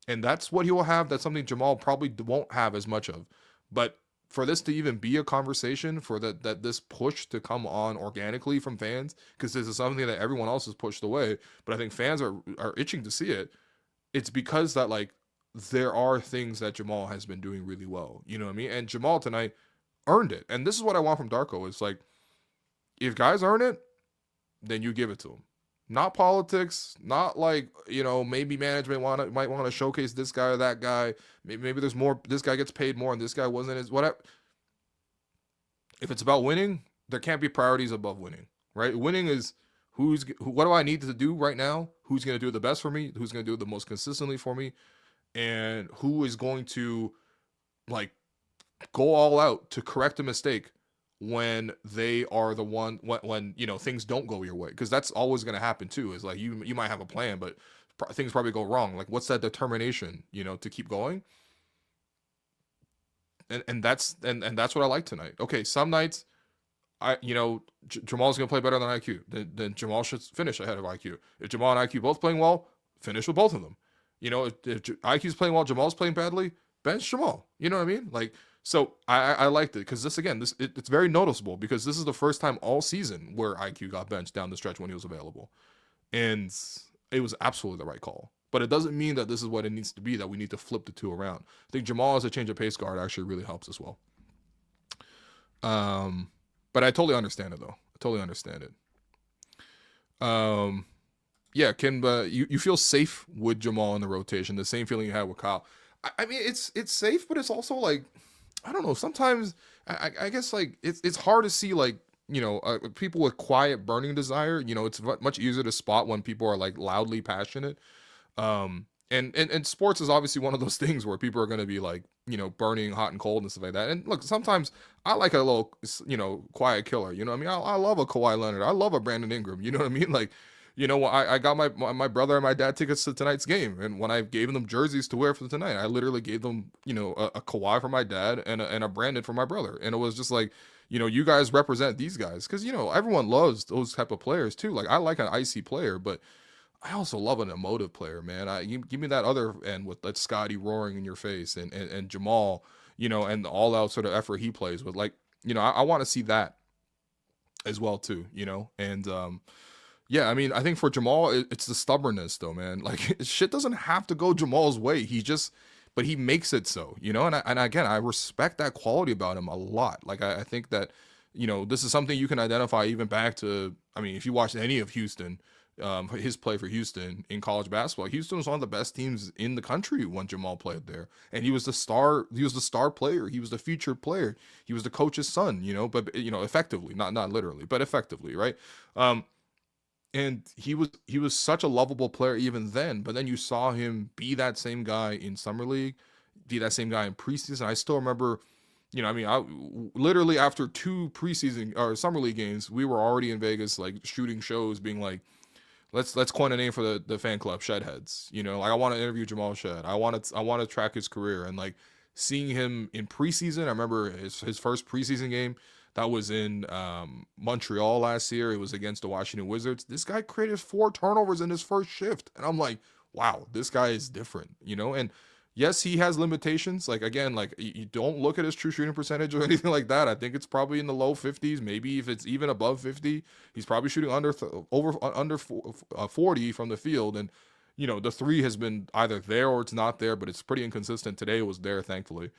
And that's what he will have. That's something Jamal probably won't have as much of. But for this to even be a conversation, for this push to come on organically from fans, because this is something that everyone else has pushed away, but I think fans are itching to see it. It's because that, like, there are things that Jamal has been doing really well. You know what I mean? And Jamal tonight earned it. And this is what I want from Darko. It's like, if guys earn it, then you give it to them. Not politics, not like, you know, maybe management might want to showcase this guy or that guy. Maybe there's more, this guy gets paid more and this guy wasn't as whatever. If it's about winning, there can't be priorities above winning, right? Winning is what do I need to do right now? Who's going to do it the best for me? Who's going to do it the most consistently for me? And who is going to, like, go all out to correct a mistake when they are the one, when you know, things don't go your way, because that's always going to happen too. Is like, you might have a plan, but things probably go wrong. Like, what's that determination, you know, to keep going? that's what I like tonight. Okay, some nights Jamal's gonna play better than IQ. Then Jamal should finish ahead of IQ. If Jamal and IQ both playing well, finish with both of them. If IQ's playing well, Jamal's playing badly, bench Jamal. You know what I mean? Like, so I liked it because it's very noticeable because this is the first time all season where IQ got benched down the stretch when he was available, and it was absolutely the right call. But it doesn't mean that this is what it needs to be, that we need to flip the two around. I think Jamal as a change of pace guard actually really helps as well. But I totally understand it though. I totally understand it. Yeah, Kimba, you feel safe with Jamal in the rotation, the same feeling you had with Kyle. I mean, it's safe, but it's also like, I don't know. Sometimes I guess like it's hard to see like people with quiet burning desire. It's much easier to spot when people are like loudly passionate. And sports is obviously one of those things where people are going to be like, burning hot and cold and stuff like that. And look, sometimes I like a little, quiet killer. You know what I mean? I love a Kawhi Leonard. I love a Brandon Ingram. You know what I mean? Like, I got my brother and my dad tickets to tonight's game. And when I gave them jerseys to wear for tonight, I literally gave them, a Kawhi for my dad and a Brandon for my brother. And it was just like, you guys represent these guys. Cause everyone loves those type of players too. Like I like an icy player, but I also love an emotive player, man. You give me that other end with like Scottie roaring in your face and Jamal, and the all out sort of effort he plays with. Like, I want to see that as well too, and yeah, I mean, I think for Jamal, it's the stubbornness though, man. Like shit doesn't have to go Jamal's way. But he makes it so, and again, I respect that quality about him a lot. Like I think that, this is something you can identify even back to, I mean, if you watch any of Houston, his play for Houston in college basketball, Houston was one of the best teams in the country when Jamal played there, and he was the star player, he was the featured player, he was the coach's son, but effectively, not literally, but effectively, right? And he was such a lovable player even then, but then you saw him be that same guy in summer league, be that same guy in preseason. I still remember, I literally after 2 preseason or summer league games, we were already in Vegas, like shooting shows, being like, let's coin a name for the fan club, Shead Heads. Like I want to interview Jamal Shead. I want to track his career, and like seeing him in preseason. I remember his first preseason game that was in Montreal last year. It was against the Washington Wizards. This guy created 4 turnovers in his first shift, and I'm like, wow, this guy is different, And yes, he has limitations. Like again, like you don't look at his true shooting percentage or anything like that. I think it's probably in the low 50s, maybe if it's even above 50. He's probably shooting under 40 from the field, and the 3 has been either there or it's not there, but it's pretty inconsistent. Today it was there, thankfully.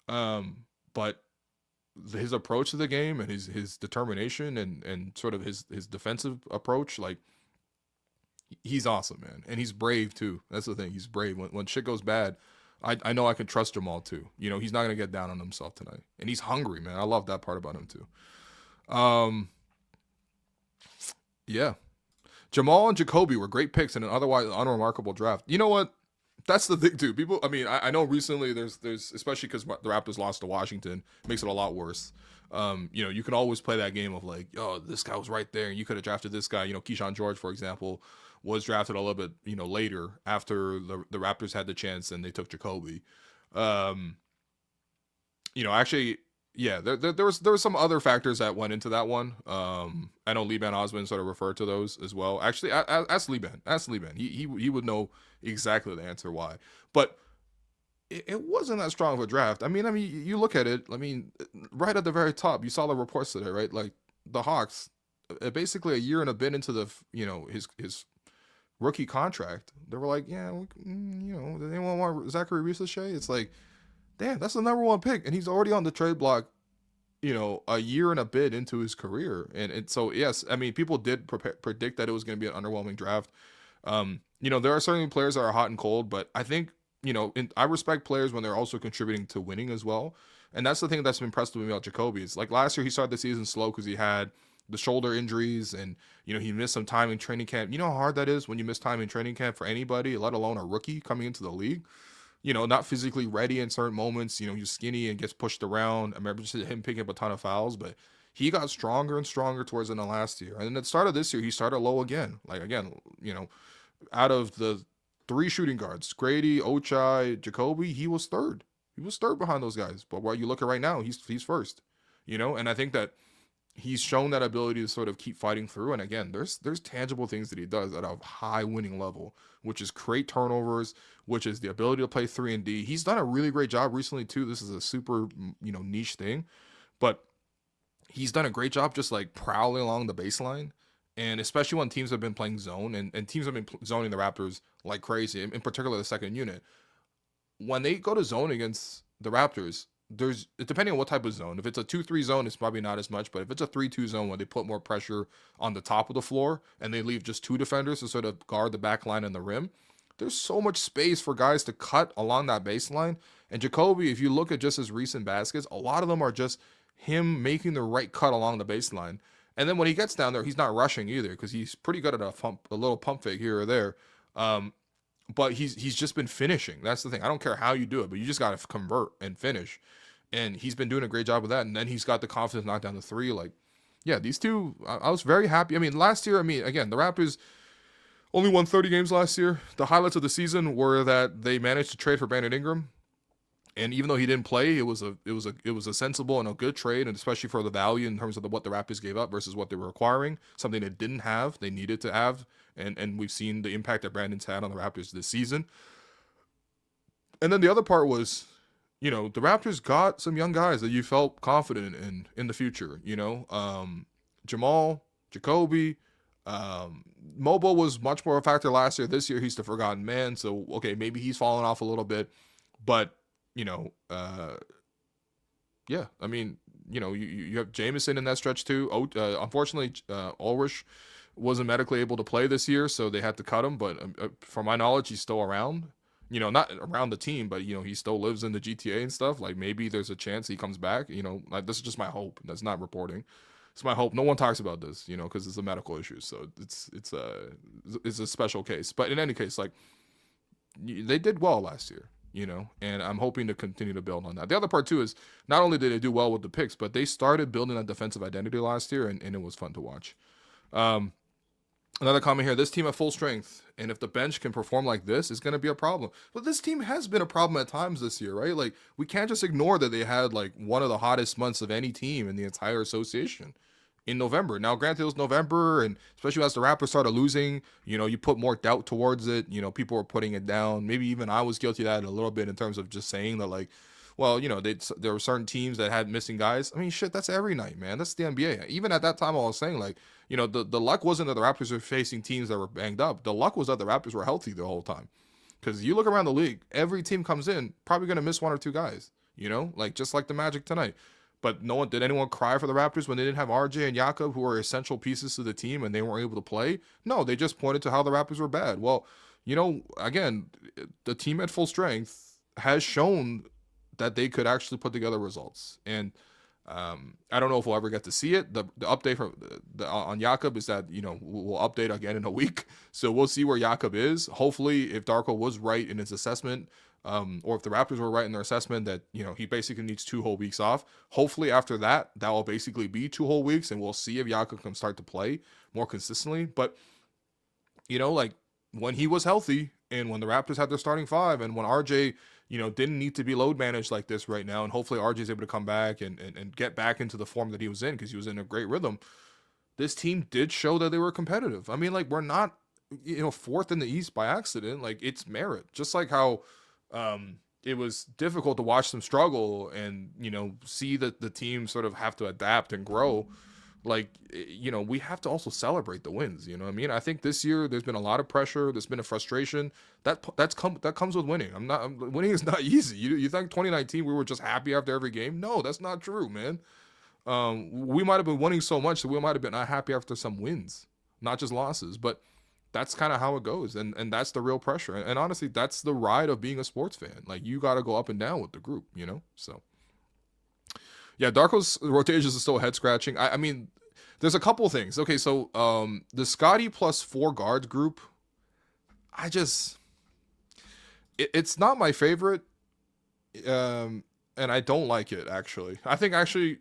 But his approach to the game and his determination and sort of his defensive approach, like he's awesome, man. And he's brave too. That's the thing. He's brave. When shit goes bad, I know I can trust Jamal too. He's not gonna get down on himself tonight. And he's hungry, man. I love that part about him too. Yeah. Jamal and Jacoby were great picks in an otherwise unremarkable draft. You know what? That's the thing too. People, I mean, I know recently there's especially because the Raptors lost to Washington, makes it a lot worse. You can always play that game of like, oh, this guy was right there, and you could have drafted this guy. Keyshawn George, for example, was drafted a little bit, later after the Raptors had the chance and they took Jacoby. Actually, yeah, there was some other factors that went into that one. I know Liban Osman sort of referred to those as well. Actually, ask Liban. He would know exactly the answer why. But it wasn't that strong of a draft. I mean, you look at it. I mean, right at the very top, you saw the reports today, right? Like the Hawks, basically a year and a bit into the his rookie contract, they were like, yeah, does anyone want Zachary Ricochet? It's like, damn, that's the number 1 pick, and he's already on the trade block, a year and a bit into his career. And so, yes, I mean, people did predict that it was going to be an underwhelming draft. There are certainly players that are hot and cold, but I think, I respect players when they're also contributing to winning as well. And that's the thing that's been impressed with me about Jacoby. It's like last year he started the season slow because he had the shoulder injuries and, he missed some time in training camp. You know how hard that is when you miss time in training camp for anybody, let alone a rookie coming into the league? Not physically ready in certain moments. He's skinny and gets pushed around. I remember just him picking up a ton of fouls, but he got stronger and stronger towards the end of last year. And then at the start of this year, he started low again. Like, again, out of the 3 shooting guards, Grady, Ochai, Jacoby, he was third. He was third behind those guys. But while you look at right now, he's first. And I think that he's shown that ability to sort of keep fighting through. And again, there's tangible things that he does at a high winning level, which is create turnovers, which is the ability to play 3-and-D. He's done a really great job recently too. This is a super, niche thing, but he's done a great job just like prowling along the baseline. And especially when teams have been playing zone and teams have been zoning the Raptors like crazy, in particular the second unit. When they go to zone against the Raptors, depending on what type of zone. If it's a 2-3 zone, it's probably not as much. But if it's a 3-2 zone where they put more pressure on the top of the floor and they leave just two defenders to sort of guard the back line and the rim, there's so much space for guys to cut along that baseline. And Jacoby, if you look at just his recent baskets, a lot of them are just him making the right cut along the baseline. And then when he gets down there, he's not rushing either because he's pretty good at a little pump fake here or there. But he's just been finishing. That's the thing. I don't care how you do it, but you just got to convert and finish. And he's been doing a great job with that. And then he's got the confidence to knock down the three. Like, yeah, these two, I was very happy. I mean, last year, again, the Raptors only won 30 games last year. The highlights of the season were that they managed to trade for Brandon Ingram. And even though he didn't play, it was a sensible and a good trade, and especially for the value in terms of what the Raptors gave up versus what they were acquiring, something they didn't have, they needed to have, and we've seen the impact that Brandon's had on the Raptors this season. And then the other part was, the Raptors got some young guys that you felt confident in the future. Jamal, Jacoby, Mobo was much more a factor last year. This year he's the forgotten man, so okay, maybe he's fallen off a little bit, but. Yeah, I mean, you have Jameson in that stretch too. Unfortunately, Ulrich wasn't medically able to play this year, so they had to cut him. But from my knowledge, he's still around. Not around the team, but he still lives in the GTA and stuff. Like maybe there's a chance he comes back. Like this is just my hope. That's not reporting. It's my hope. No one talks about this, because it's a medical issue. So it's a special case. But in any case, like they did well last year. And I'm hoping to continue to build on that. The other part too is not only did they do well with the picks, but they started building a defensive identity last year, and it was fun to watch. Another comment here, this team at full strength, and if the bench can perform like this, it's going to be a problem. But this team has been a problem at times this year, right? Like, we can't just ignore that they had like one of the hottest months of any team in the entire association in November. Now, granted, it was November, and especially as the Raptors started losing, you put more doubt towards it. People were putting it down. Maybe even I was guilty of that a little bit in terms of just saying that, like, well, there were certain teams that had missing guys. I mean, shit, that's every night, man. That's the NBA. Even at that time, I was saying, like, the luck wasn't that the Raptors were facing teams that were banged up. The luck was that the Raptors were healthy the whole time. Because you look around the league, every team comes in, probably going to miss one or two guys, like just like the Magic tonight. But did anyone cry for the Raptors when they didn't have RJ and Jakob, who were essential pieces to the team, and they weren't able to play? No, they just pointed to how the Raptors were bad. Well, again, the team at full strength has shown that they could actually put together results. And I don't know if we'll ever get to see it. The update on Jakob is that, we'll update again in a week. So we'll see where Jakob is. Hopefully, if Darko was right in his assessment, or if the Raptors were right in their assessment that, he basically needs 2 whole weeks off. Hopefully after that will basically be 2 whole weeks, and we'll see if Jakob can start to play more consistently. But, like when he was healthy and when the Raptors had their starting 5 and when RJ, didn't need to be load managed like this right now, and hopefully RJ is able to come back and get back into the form that he was in because he was in a great rhythm, this team did show that they were competitive. I mean, like, we're not, 4th in the East by accident. Like, it's merit. Just like how it was difficult to watch them struggle and, see that the team sort of have to adapt and grow. Like, we have to also celebrate the wins. You know what I mean? I think this year there's been a lot of pressure. There's been a frustration that comes with winning. Winning is not easy. You think 2019 we were just happy after every game? No, that's not true, man. We might have been winning so much that we might have been not happy after some wins, not just losses. But that's kind of how it goes, and that's the real pressure. And honestly, that's the ride of being a sports fan. Like, you got to go up and down with the group, So, yeah, Darko's rotations is still head scratching. I mean, there's a couple things. Okay, so the Scottie plus 4 guards group, it's not my favorite, and I don't like it, actually.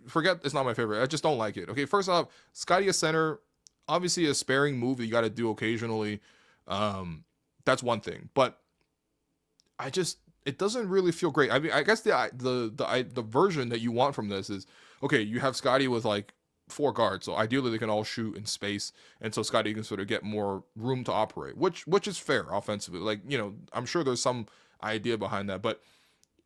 Forget it's not my favorite. I just don't like it. Okay, first off, Scottie a center, obviously a sparing move that you got to do occasionally. That's one thing. But it doesn't really feel great. I mean, I guess the version that you want from this is, okay, you have Scottie with like 4 guards, so ideally they can all shoot in space, and so Scottie can sort of get more room to operate, which is fair offensively. Like, I'm sure there's some idea behind that, but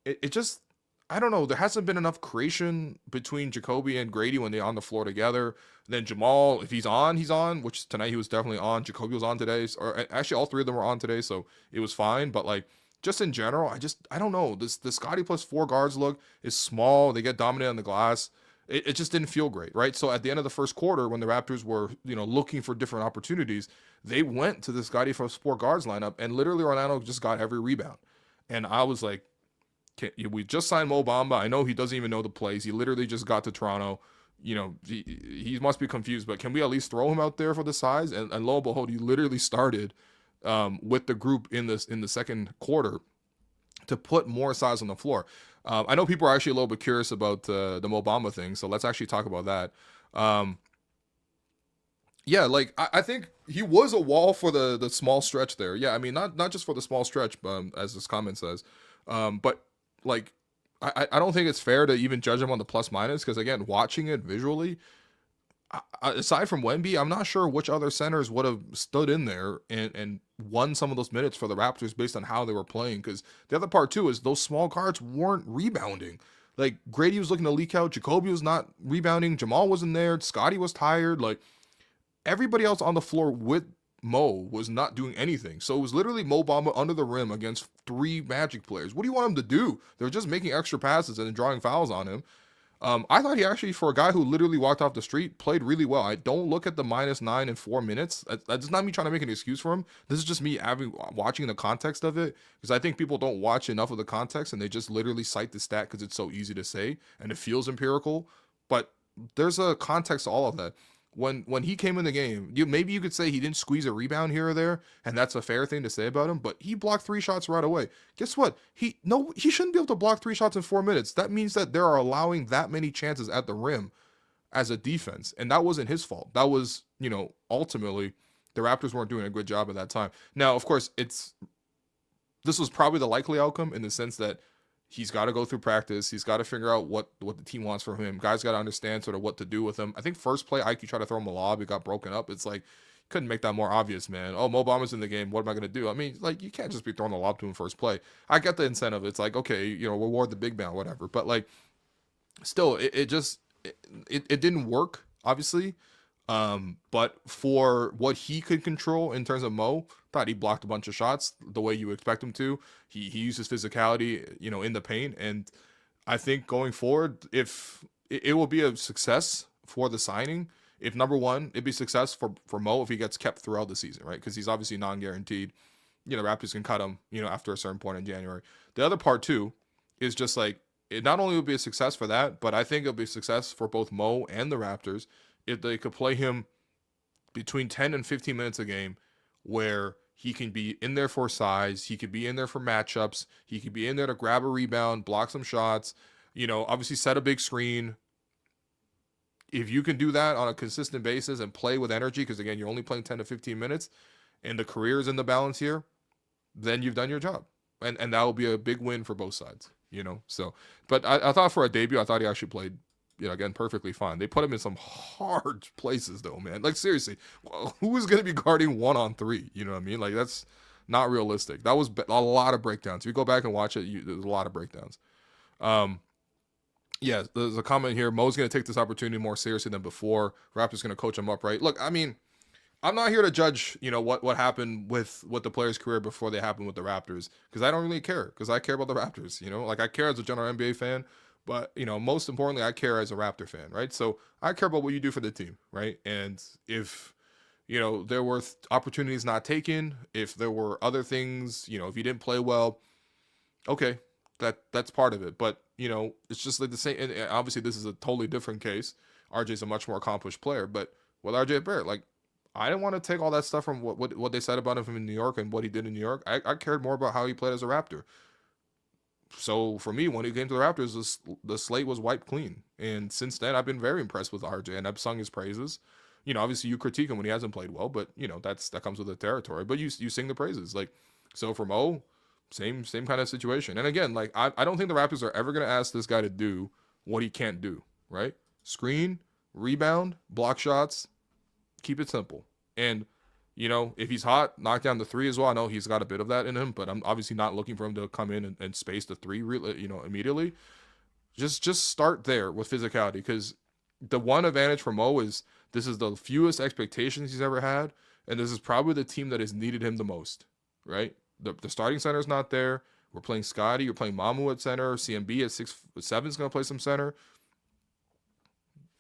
it just, I don't know. There hasn't been enough creation between Jacoby and Grady when they're on the floor together. Then Jamal, if he's on, he's on, which tonight he was definitely on. Jacoby was on today, or actually all 3 of them were on today, so it was fine. But like, just in general, I don't know. The Scottie plus 4 guards look is small. They get dominated on the glass. It just didn't feel great, right? So at the end of the first quarter, when the Raptors were, looking for different opportunities, they went to the Scottie plus 4 guards lineup, and literally Orlando just got every rebound. And I was like, we just signed Mo Bamba. I know he doesn't even know the plays. He literally just got to Toronto. He must be confused, but can we at least throw him out there for the size? And lo and behold, he literally started with the group in the second quarter to put more size on the floor. I know people are actually a little bit curious about the Mo Bamba thing, so let's actually talk about that. Yeah, like I think he was a wall for the small stretch there. Yeah, I mean not just for the small stretch, as this comment says, but like I don't think it's fair to even judge him on the plus minus, because again, watching it visually, aside from Wemby, I'm not sure which other centers would have stood in there and won some of those minutes for the Raptors based on how they were playing. Because the other part too is those small guards weren't rebounding. Like Grady was looking to leak out, Jacoby was not rebounding, Jamal wasn't there, Scottie was tired. Like everybody else on the floor with Mo was not doing anything. So it was literally Mo Bamba under the rim against 3 Magic players. What do you want him to do? They're just making extra passes and drawing fouls on him. I thought he actually, for a guy who literally walked off the street, played really well. I don't look at the -9 in 4 minutes. That's not me trying to make an excuse for him. This is just me watching the context of it, because I think people don't watch enough of the context and they just literally cite the stat because it's so easy to say and it feels empirical. But there's a context to all of that. When he came in the game, maybe you could say he didn't squeeze a rebound here or there, and that's a fair thing to say about him, but he blocked 3 shots right away. Guess what? He shouldn't be able to block 3 shots in 4 minutes. That means that they are allowing that many chances at the rim as a defense, and that wasn't his fault. That was, ultimately the Raptors weren't doing a good job at that time. Now, of course, this was probably the likely outcome in the sense that he's got to go through practice. He's got to figure out what the team wants from him. Guys got to understand sort of what to do with him. I think first play, Ike tried to throw him a lob. It got broken up. It's like, couldn't make that more obvious, man. Oh, Mo Bamba's in the game. What am I going to do? I mean, like, you can't just be throwing the lob to him first play. I get the incentive. It's like, okay, reward the big man, whatever. But, like, still, it didn't work, obviously. But for what he could control in terms of Mo, thought he blocked a bunch of shots the way you would expect him to. He used his physicality, in the paint. And I think going forward, if it will be a success for the signing, if number one, it'd be success for Mo if he gets kept throughout the season, right? Because he's obviously non-guaranteed. Raptors can cut him, after a certain point in January. The other part too is just like, it not only would be a success for that, but I think it'll be a success for both Mo and the Raptors if they could play him between 10 and 15 minutes a game, where he can be in there for size, he could be in there for matchups, he could be in there to grab a rebound, block some shots, obviously set a big screen. If you can do that on a consistent basis and play with energy, because again, you're only playing 10 to 15 minutes and the career is in the balance here, then you've done your job. And that will be a big win for both sides, So, but I thought for a debut, I thought he actually played, again, perfectly fine. They put him in some hard places, though, man. Like, seriously, who is going to be guarding 1-on-3? You know what I mean? Like, that's not realistic. That was a lot of breakdowns. If you go back and watch it, there's a lot of breakdowns. Yeah, there's a comment here. Mo's going to take this opportunity more seriously than before. Raptors going to coach him up, right? Look, I mean, I'm not here to judge, what happened with the player's career before they happened with the Raptors, because I don't really care, because I care about the Raptors, Like, I care as a general NBA fan, but, most importantly, I care as a Raptor fan, right? So I care about what you do for the team, right? And if, there were opportunities not taken, if there were other things, if you didn't play well, okay, that's part of it. But, it's just like the same. And obviously, this is a totally different case. RJ's a much more accomplished player. But with RJ Barrett, like, I didn't want to take all that stuff from what they said about him in New York and what he did in New York. I cared more about how he played as a Raptor. So for me, when he came to the Raptors, the slate was wiped clean. And since then, I've been very impressed with RJ, and I've sung his praises. Obviously you critique him when he hasn't played well, but that comes with the territory. But you sing the praises. Like, so for Mo, same kind of situation. And again, like I don't think the Raptors are ever going to ask this guy to do what he can't do, right? Screen, rebound, block shots, keep it simple. And if he's hot, knock down the three as well. I know he's got a bit of that in him, but I'm obviously not looking for him to come in and space the three, immediately. Just start there with physicality, because the one advantage for Mo is this is the fewest expectations he's ever had, and this is probably the team that has needed him the most, right? The starting center is not there. We're playing Scottie. You're playing Mamu at center. CMB at 6'7" is going to play some center.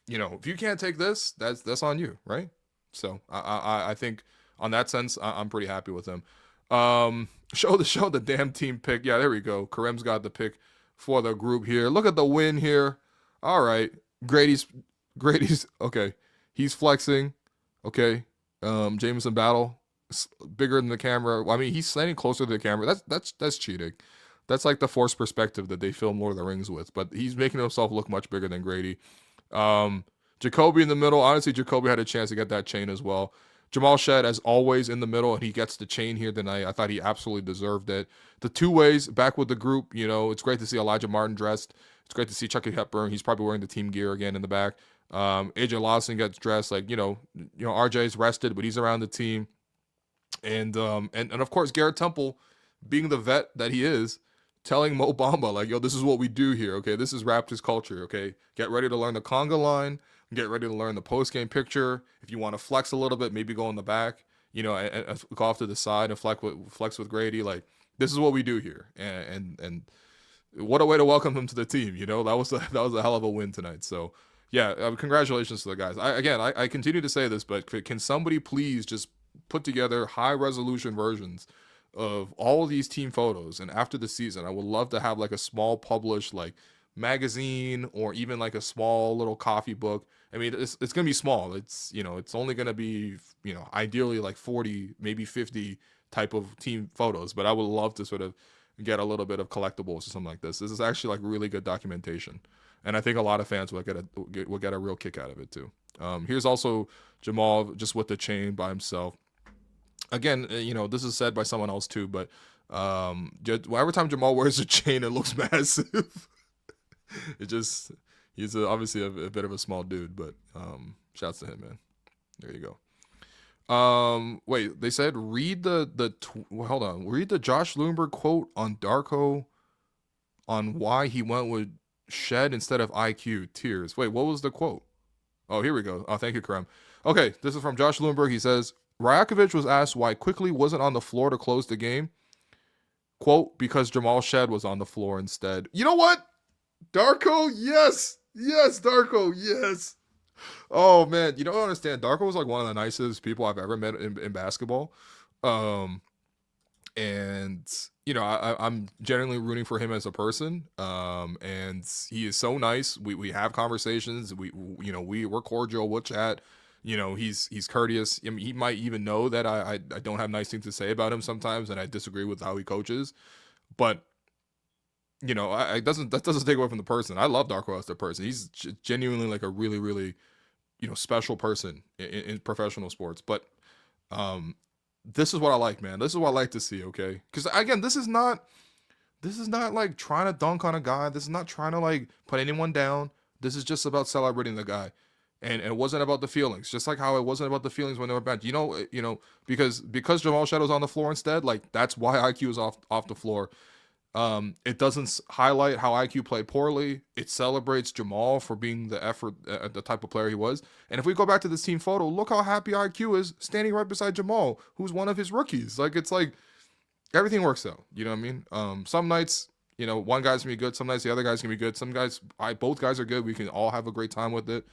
If you can't take this, that's on you, right? So I think on that sense, I'm pretty happy with him. Show the damn team pick. Yeah, there we go. Karem's got the pick for the group here. Look at the win here. All right, Grady's okay. He's flexing. Okay, Jameson Battle bigger than the camera. I mean, he's standing closer to the camera. That's cheating. That's like the forced perspective that they film Lord of the Rings with. But he's making himself look much bigger than Grady. Jacoby in the middle. Honestly, Jacoby had a chance to get that chain as well. Jamal Shead, as always, in the middle, and he gets the chain here tonight. I thought he absolutely deserved it. The two ways back with the group. It's great to see Elijah Martin dressed. It's great to see Chucky Hepburn. He's probably wearing the team gear again in the back. AJ Lawson gets dressed. Like, RJ's rested, but he's around the team. And of course, Garrett Temple, being the vet that he is, telling Mo Bamba, like, yo, this is what we do here, okay? This is Raptors culture, okay? Get ready to learn the conga line. Get ready to learn the post-game picture. If you want to flex a little bit, maybe go in the back, and go off to the side and flex with Grady. Like, this is what we do here. And what a way to welcome him to the team, That was a hell of a win tonight. So, yeah, congratulations to the guys. I continue to say this, but can somebody please just put together high-resolution versions of all of these team photos? And after the season, I would love to have like a small published like magazine, or even like a small little coffee book. I mean, it's gonna be small. It's it's only gonna be ideally like 40, maybe 50 type of team photos. But I would love to sort of get a little bit of collectibles or something like this. This is actually like really good documentation, and I think a lot of fans will get a real kick out of it too. Here's also Jamal just with the chain by himself. Again, this is said by someone else too, but every time Jamal wears a chain, it looks massive. He's obviously a bit of a small dude, but shouts to him, man. There you go. Wait, they said read hold on, read the Josh Lundberg quote on Darko on why he went with Shead instead of IQ. Tears. Wait, what was the quote? Oh, here we go. Oh, thank you, Krem. Okay, this is from Josh Lundberg. He says, Rajakovic was asked why Quickley wasn't on the floor to close the game. Quote, because Jamal Shead was on the floor instead. You know what? Darko, yes. Yes, Darko, yes. Oh, man. You don't understand. Darko was like one of the nicest people I've ever met in basketball. And, I'm genuinely rooting for him as a person. And he is so nice. We have conversations. We're cordial. We'll chat. He's courteous. I mean, he might even know that I don't have nice things to say about him sometimes, and I disagree with how he coaches. But that doesn't take away from the person. I love Darko as a person. He's genuinely like a really, really, special person in professional sports. But this is what I like, man. This is what I like to see. Okay, because again, this is not like trying to dunk on a guy. This is not trying to like put anyone down. This is just about celebrating the guy. And it wasn't about the feelings, just like how it wasn't about the feelings when they were benched. Because Jamal Shead was on the floor instead, like that's why IQ is off the floor. It doesn't highlight how IQ played poorly. It celebrates Jamal for being the type of player he was. And if we go back to this team photo, look how happy IQ is standing right beside Jamal, who's one of his rookies. Like it's like everything works out. You know what I mean? Some nights, one guy's gonna be good. Some nights the other guy's gonna be good. Some guys, both guys are good. We can all have a great time with it.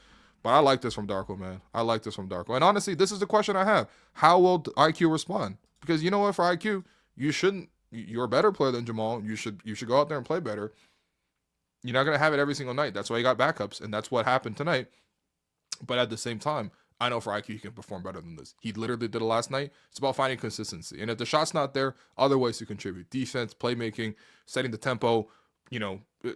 But I like this from Darko, man. I like this from Darko. And honestly, this is the question I have. How will IQ respond? Because you know what, for IQ, you're a better player than Jamal. You should go out there and play better. You're not going to have it every single night. That's why you got backups, and that's what happened tonight. But at the same time, I know for IQ, he can perform better than this. He literally did it last night. It's about finding consistency. And if the shot's not there, other ways to contribute. Defense, playmaking, setting the tempo.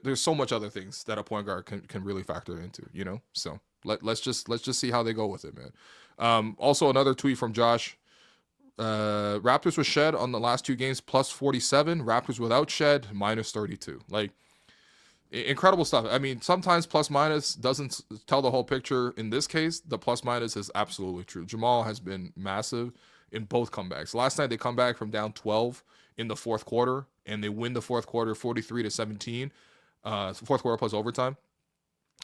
There's so much other things that a point guard can really factor into, So let's just see how they go with it, man. Also, another tweet from Josh. Raptors with Shead on the last 2 games plus 47. Raptors without Shead minus 32. Like, incredible stuff. I mean, sometimes plus minus doesn't tell the whole picture. In this case, the plus minus is absolutely true. Jamal has been massive in both comebacks. Last night they come back from down 12 in the fourth quarter, and they win the fourth quarter 43-17. Fourth quarter plus overtime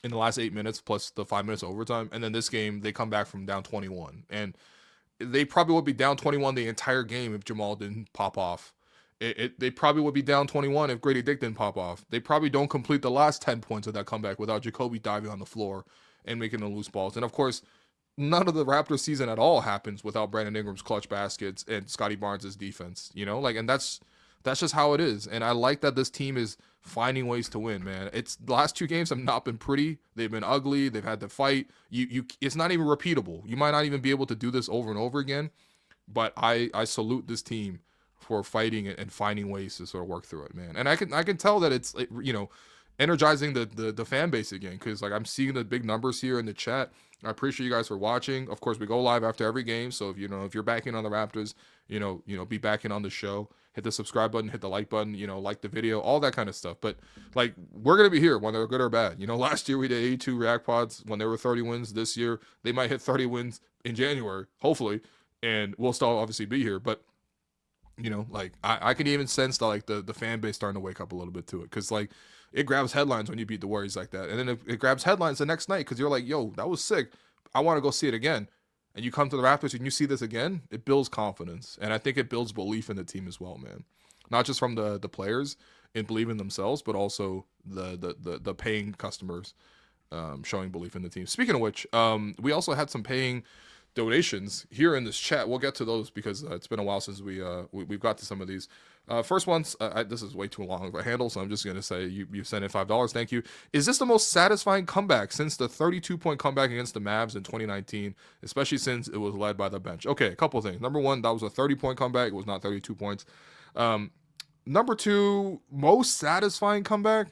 in the last 8 minutes plus the 5 minutes of overtime. And then this game they come back from down 21, and they probably would be down 21 the entire game if Jamal didn't pop off. They probably would be down 21 if Grady Dick didn't pop off. They probably don't complete the last 10 points of that comeback without Jacoby diving on the floor and making the loose balls. And of course, none of the Raptors season at all happens without Brandon Ingram's clutch baskets and Scottie Barnes' defense, you know, like, and that's just how it is. And I like that this team is finding ways to win, man. It's the last 2 games have not been pretty. They've been ugly. They've had to fight. It's not even repeatable. You might not even be able to do this over and over again, but I salute this team for fighting it and finding ways to sort of work through it, man. And I can tell that it's, you know, energizing the fan base again, because like I'm seeing the big numbers here in the chat. I appreciate you guys for watching. Of course, we go live after every game, so if you're backing on the Raptors, you know, be backing on the show. Hit the subscribe button, hit the like button, you know, like the video, all that kind of stuff. But like, we're gonna be here when they're good or bad. You know, last year we did 82 React Pods when there were 30 wins. This year they might hit 30 wins in January, hopefully, and we'll still obviously be here. But you know, like I can even sense that like the fan base starting to wake up a little bit to it, because like it grabs headlines when you beat the Warriors like that, and then it grabs headlines the next night because you're like, yo, that was sick. I want to go see it again. And you come to the Raptors and you see this again, it builds confidence, and I think it builds belief in the team as well, man. Not just from the players in believing themselves, but also the paying customers showing belief in the team. Speaking of which, we also had some paying donations here in this chat. We'll get to those because it's been a while since we've got to some of these. First ones, this is way too long of a handle, so I'm just gonna say you sent in $5. Thank you. Is this the most satisfying comeback since the 32-point comeback against the Mavs in 2019, especially since it was led by the bench? Okay, a couple of things. Number one, that was a 30-point comeback. It was not 32 points. Number two, most satisfying comeback.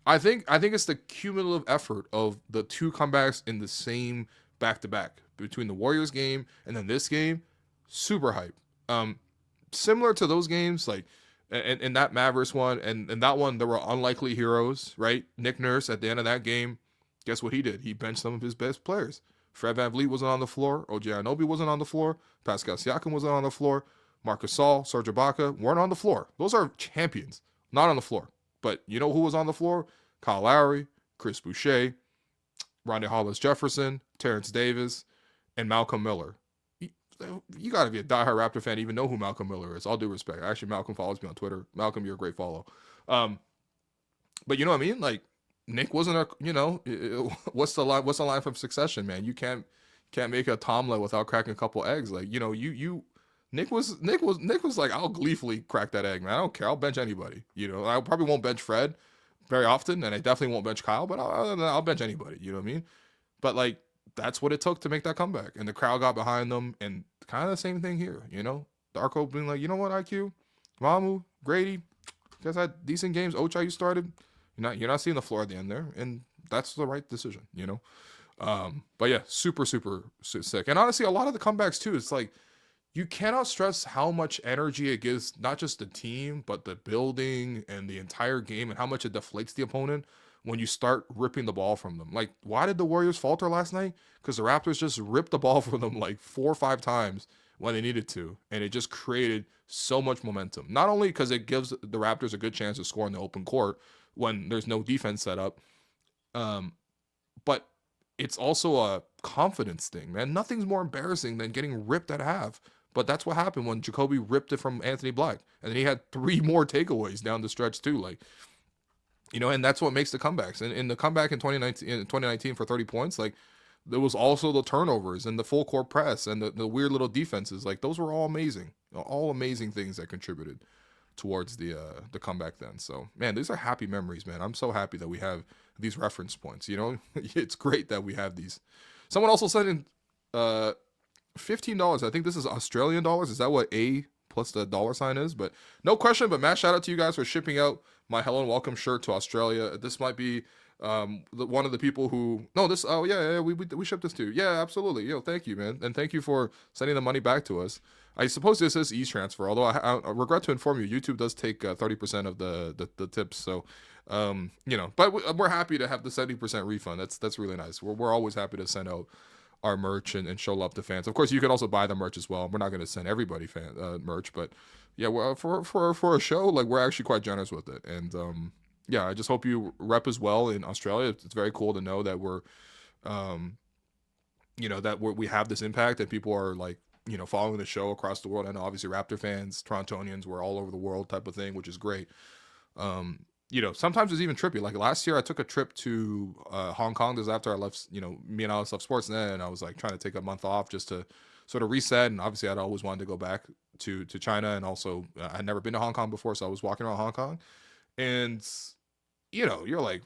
I think it's the cumulative effort of the 2 comebacks in the same back-to-back between the Warriors game and then this game. Super hype. Similar to those games, like in that Mavericks one and that one, there were unlikely heroes, right? Nick Nurse at the end of that game, guess what he did? He benched some of his best players. Fred VanVleet wasn't on the floor. OG Anunoby wasn't on the floor. Pascal Siakam wasn't on the floor. Marcus Gasol, Serge Ibaka weren't on the floor. Those are champions, not on the floor. But you know who was on the floor? Kyle Lowry, Chris Boucher, Rondae Hollis-Jefferson, Terrence Davis, and Malcolm Miller. You got to be a diehard Raptor fan to even know who Malcolm Miller is. All due respect. Actually, Malcolm follows me on Twitter. Malcolm, you're a great follow. But you know what I mean? Like, Nick wasn't a, you know, what's the line from Succession, man? You can't make a Tomlet without cracking a couple eggs. Like, you know, Nick was like, I'll gleefully crack that egg, man. I don't care. I'll bench anybody. You know, I probably won't bench Fred very often, and I definitely won't bench Kyle, but I'll bench anybody. You know what I mean? But like, that's what it took to make that comeback, and the crowd got behind them, and kind of the same thing here. You know, Darko being like, you know what, IQ, Mamu, Grady, you guys had decent games. Ochai, you started. You're not seeing the floor at the end there, and that's the right decision. You know, but yeah, super sick, and honestly, a lot of the comebacks too. It's like, you cannot stress how much energy it gives, not just the team, but the building and the entire game, and how much it deflates the opponent when you start ripping the ball from them. Like, why did the Warriors falter last night? Because the Raptors just ripped the ball from them like 4 or 5 times when they needed to, and it just created so much momentum. Not only because it gives the Raptors a good chance to score in the open court when there's no defense set up, but it's also a confidence thing, man. Nothing's more embarrassing than getting ripped at half. But that's what happened when Jacoby ripped it from Anthony Black. And then he had 3 more takeaways down the stretch too. Like, you know, and that's what makes the comebacks. And in the comeback in 2019 for 30 points, like, there was also the turnovers and the full court press and the weird little defenses. Like, those were all amazing. All amazing things that contributed towards the comeback then. So, man, these are happy memories, man. I'm so happy that we have these reference points, you know? It's great that we have these. Someone also said in $15. I think this is Australian dollars. Is that what A plus the $sign is? But no question. But Matt, shout out to you guys for shipping out my Hello and Welcome shirt to Australia. This might be One of the people who no this oh yeah we shipped this to you. Yeah, absolutely. Yo, thank you, man, and thank you for sending the money back to us. I suppose this is e-transfer, although I regret to inform you, YouTube does take 30% of the tips. So, but we're happy to have the 70% refund. That's really nice. We're always happy to send out our merch and show love to fans. Of course, you can also buy the merch as well. We're not going to send everybody merch, but yeah, well, for a show, like, we're actually quite generous with it. And yeah, I just hope you rep as well in Australia. It's very cool to know that we have this impact, and people are like, following the show across the world. I know obviously Raptor fans, Torontonians, we're all over the world type of thing, which is great. Sometimes it's even trippy. Like last year, I took a trip to Hong Kong. This is after I left, me and Alex left sports, and I was like trying to take a month off just to sort of reset. And obviously, I'd always wanted to go back to China, and also I'd never been to Hong Kong before, so I was walking around Hong Kong, and you're like,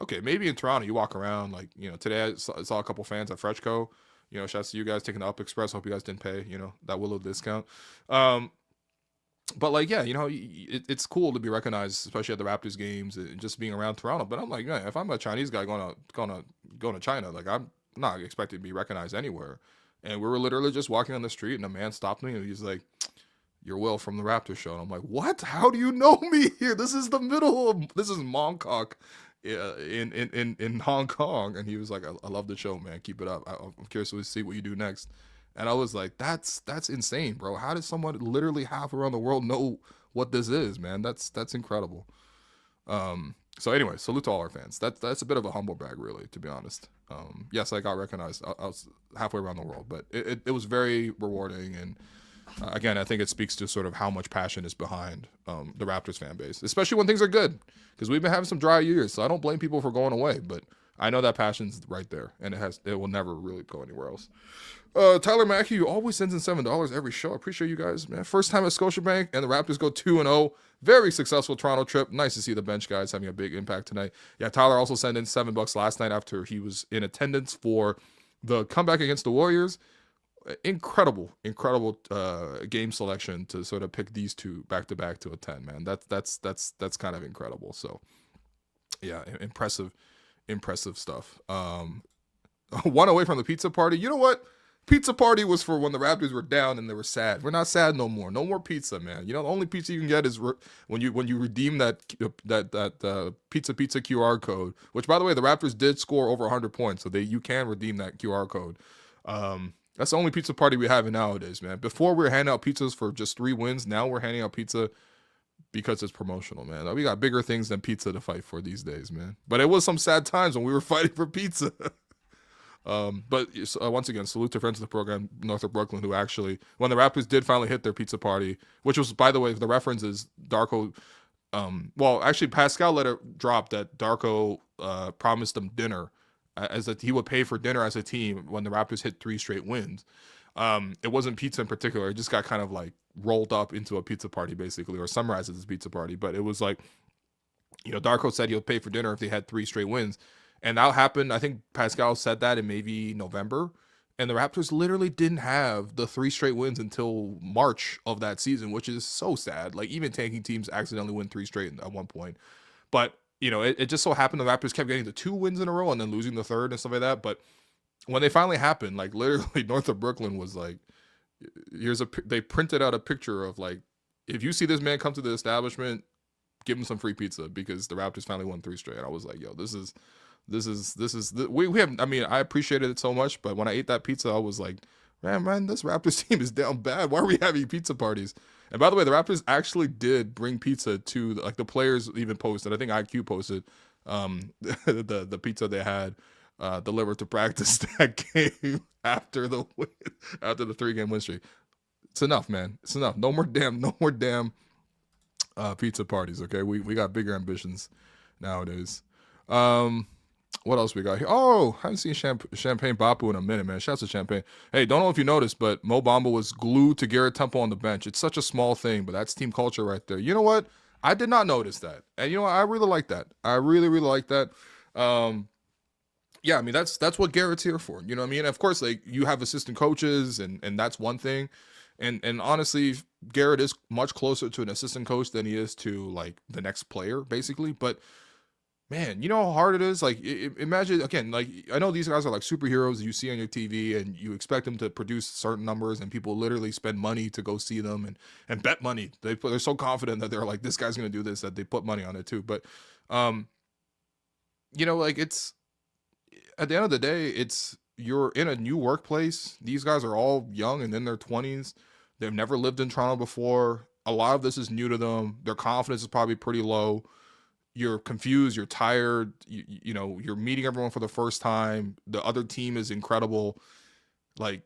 okay, maybe in Toronto you walk around like, today I saw a couple fans at Freshco. Shouts to you guys taking the Up Express. Hope you guys didn't pay, that Willow discount. But like, yeah, it's cool to be recognized, especially at the Raptors games and just being around Toronto. But I'm like, man, if I'm a Chinese guy going to China, like, I'm not expected to be recognized anywhere. And we were literally just walking on the street, and a man stopped me, and he's like, "You're Will from the Raptors show." And I'm like, "What? How do you know me here? This is Mongkok, in Hong Kong." And he was like, I love the show, man. Keep it up. I'm curious to see what you do next. And I was like, that's insane, bro. How does someone literally half around the world know what this is, man? That's incredible. So anyway, salute to all our fans. That's a bit of a humble brag, really, to be honest. Yes, I got recognized. I was halfway around the world, but it was very rewarding. And again, I think it speaks to sort of how much passion is behind the Raptors fan base, especially when things are good, because we've been having some dry years. So I don't blame people for going away, but I know that passion's right there, and it will never really go anywhere else. Tyler Mackey, you always sends in $7 every show. I appreciate you guys, man. First time at Scotiabank, and the Raptors go 2-0. Very successful Toronto trip. Nice to see the bench guys having a big impact tonight. Yeah, Tyler also sent in $7 last night after he was in attendance for the comeback against the Warriors. Incredible game selection to sort of pick these two back to back to a 10, man. That's kind of incredible. So yeah, impressive stuff. One away from the pizza party. You know what? Pizza party was for when the Raptors were down and they were sad. We're not sad no more. No more pizza, man. The only pizza you can get is when you redeem that pizza QR code. Which, by the way, the Raptors did score over 100 points, so you can redeem that QR code. That's the only pizza party we have nowadays, man. Before we were handing out pizzas for just 3 wins. Now we're handing out pizza because it's promotional, man. We got bigger things than pizza to fight for these days, man. But it was some sad times when we were fighting for pizza. But once again, salute to friends of the program, North of Brooklyn, who actually, when the Raptors did finally hit their pizza party, which was, by the way, the reference is Darko. Actually, Pascal let it drop that Darko promised them dinner, as that he would pay for dinner as a team when the Raptors hit 3 straight wins. It wasn't pizza in particular. It just got kind of like rolled up into a pizza party, basically, or summarized as a pizza party. But it was like, Darko said he'll pay for dinner if they had 3 straight wins. And that happened. I think Pascal said that in maybe November. And the Raptors literally didn't have the 3 straight wins until March of that season, which is so sad. Like, even tanking teams accidentally win 3 straight at one point. But, it just so happened the Raptors kept getting the 2 wins in a row and then losing the 3rd and stuff like that. But when they finally happened, like, literally North of Brooklyn was like, they printed out a picture of, like, if you see this man come to the establishment, give him some free pizza, because the Raptors finally won 3 straight. I was like, yo, we have, I mean, I appreciated it so much, but when I ate that pizza, I was like, man, this Raptors team is down bad. Why are we having pizza parties? And by the way, the Raptors actually did bring pizza to, like, the players even posted. I think IQ posted the pizza they had delivered to practice that game after the 3-game win streak. It's enough, man. It's enough. No more damn pizza parties. Okay, we got bigger ambitions nowadays. What else we got here? Oh, I haven't seen Champagne Bapu in a minute, man. Shouts to Champagne. Hey, don't know if you noticed, but Mo Bamba was glued to Garrett Temple on the bench. It's such a small thing, but that's team culture right there. You know what? I did not notice that. And you know what? I really like that. I really, really like that. Yeah, I mean, that's what Garrett's here for. You know what I mean? Of course, like, you have assistant coaches, and that's one thing. And honestly, Garrett is much closer to an assistant coach than he is to, like, the next player, basically. But Man, you know how hard it is? Like, imagine, again, like, I know these guys are like superheroes you see on your TV and you expect them to produce certain numbers and people literally spend money to go see them and bet money. They're so confident that they're like, this guy's going to do this, that they put money on it too. But, um, like it's, at the end of the day, you're in a new workplace. These guys are all young and in their 20s. They've never lived in Toronto before. A lot of this is new to them. Their confidence is probably pretty low. You're confused, you're tired, you're meeting everyone for the first time. The other team is incredible. Like,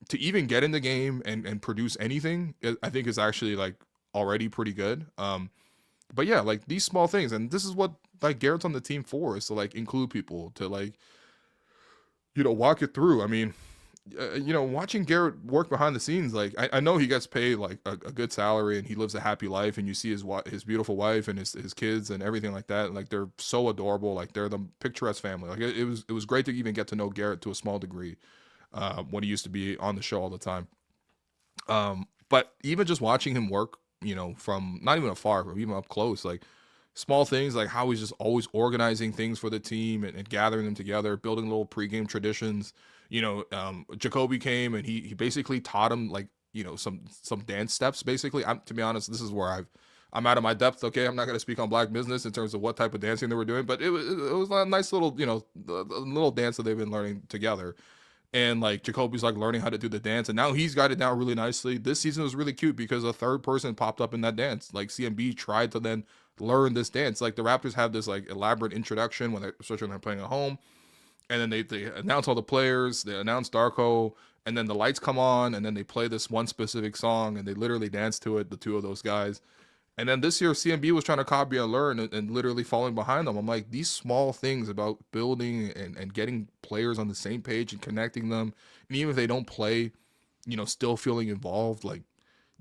to even get in the game and produce anything, I think is actually like already pretty good. But yeah, like these small things, and this is what like Garrett's on the team for, is to like include people, to like, walk it through. I mean, watching Garrett work behind the scenes, like I know he gets paid like a good salary and he lives a happy life, and you see his beautiful wife and his kids and everything like that. Like, they're so adorable. Like, they're the picturesque family. Like, it was great to even get to know Garrett to a small degree when he used to be on the show all the time. But even just watching him work, from not even afar, but even up close, like small things, like how he's just always organizing things for the team and gathering them together, building little pregame traditions. Jacoby came and he basically taught him like, some dance steps. Basically, to be honest, this is where I'm out of my depth. Okay, I'm not going to speak on Black business in terms of what type of dancing they were doing, but it was a nice little, little dance that they've been learning together. And like Jacoby's like learning how to do the dance, and now he's got it down really nicely. This season was really cute because a third person popped up in that dance. Like, CMB tried to then learn this dance. Like, the Raptors have this like elaborate introduction especially when they're playing at home, and then they announce all the players, they announce Darko, and then the lights come on, and then they play this one specific song, and they literally dance to it, the two of those guys. And then this year, CMB was trying to copy and learn and literally falling behind them. I'm like, these small things about building and getting players on the same page and connecting them, and even if they don't play, still feeling involved, like,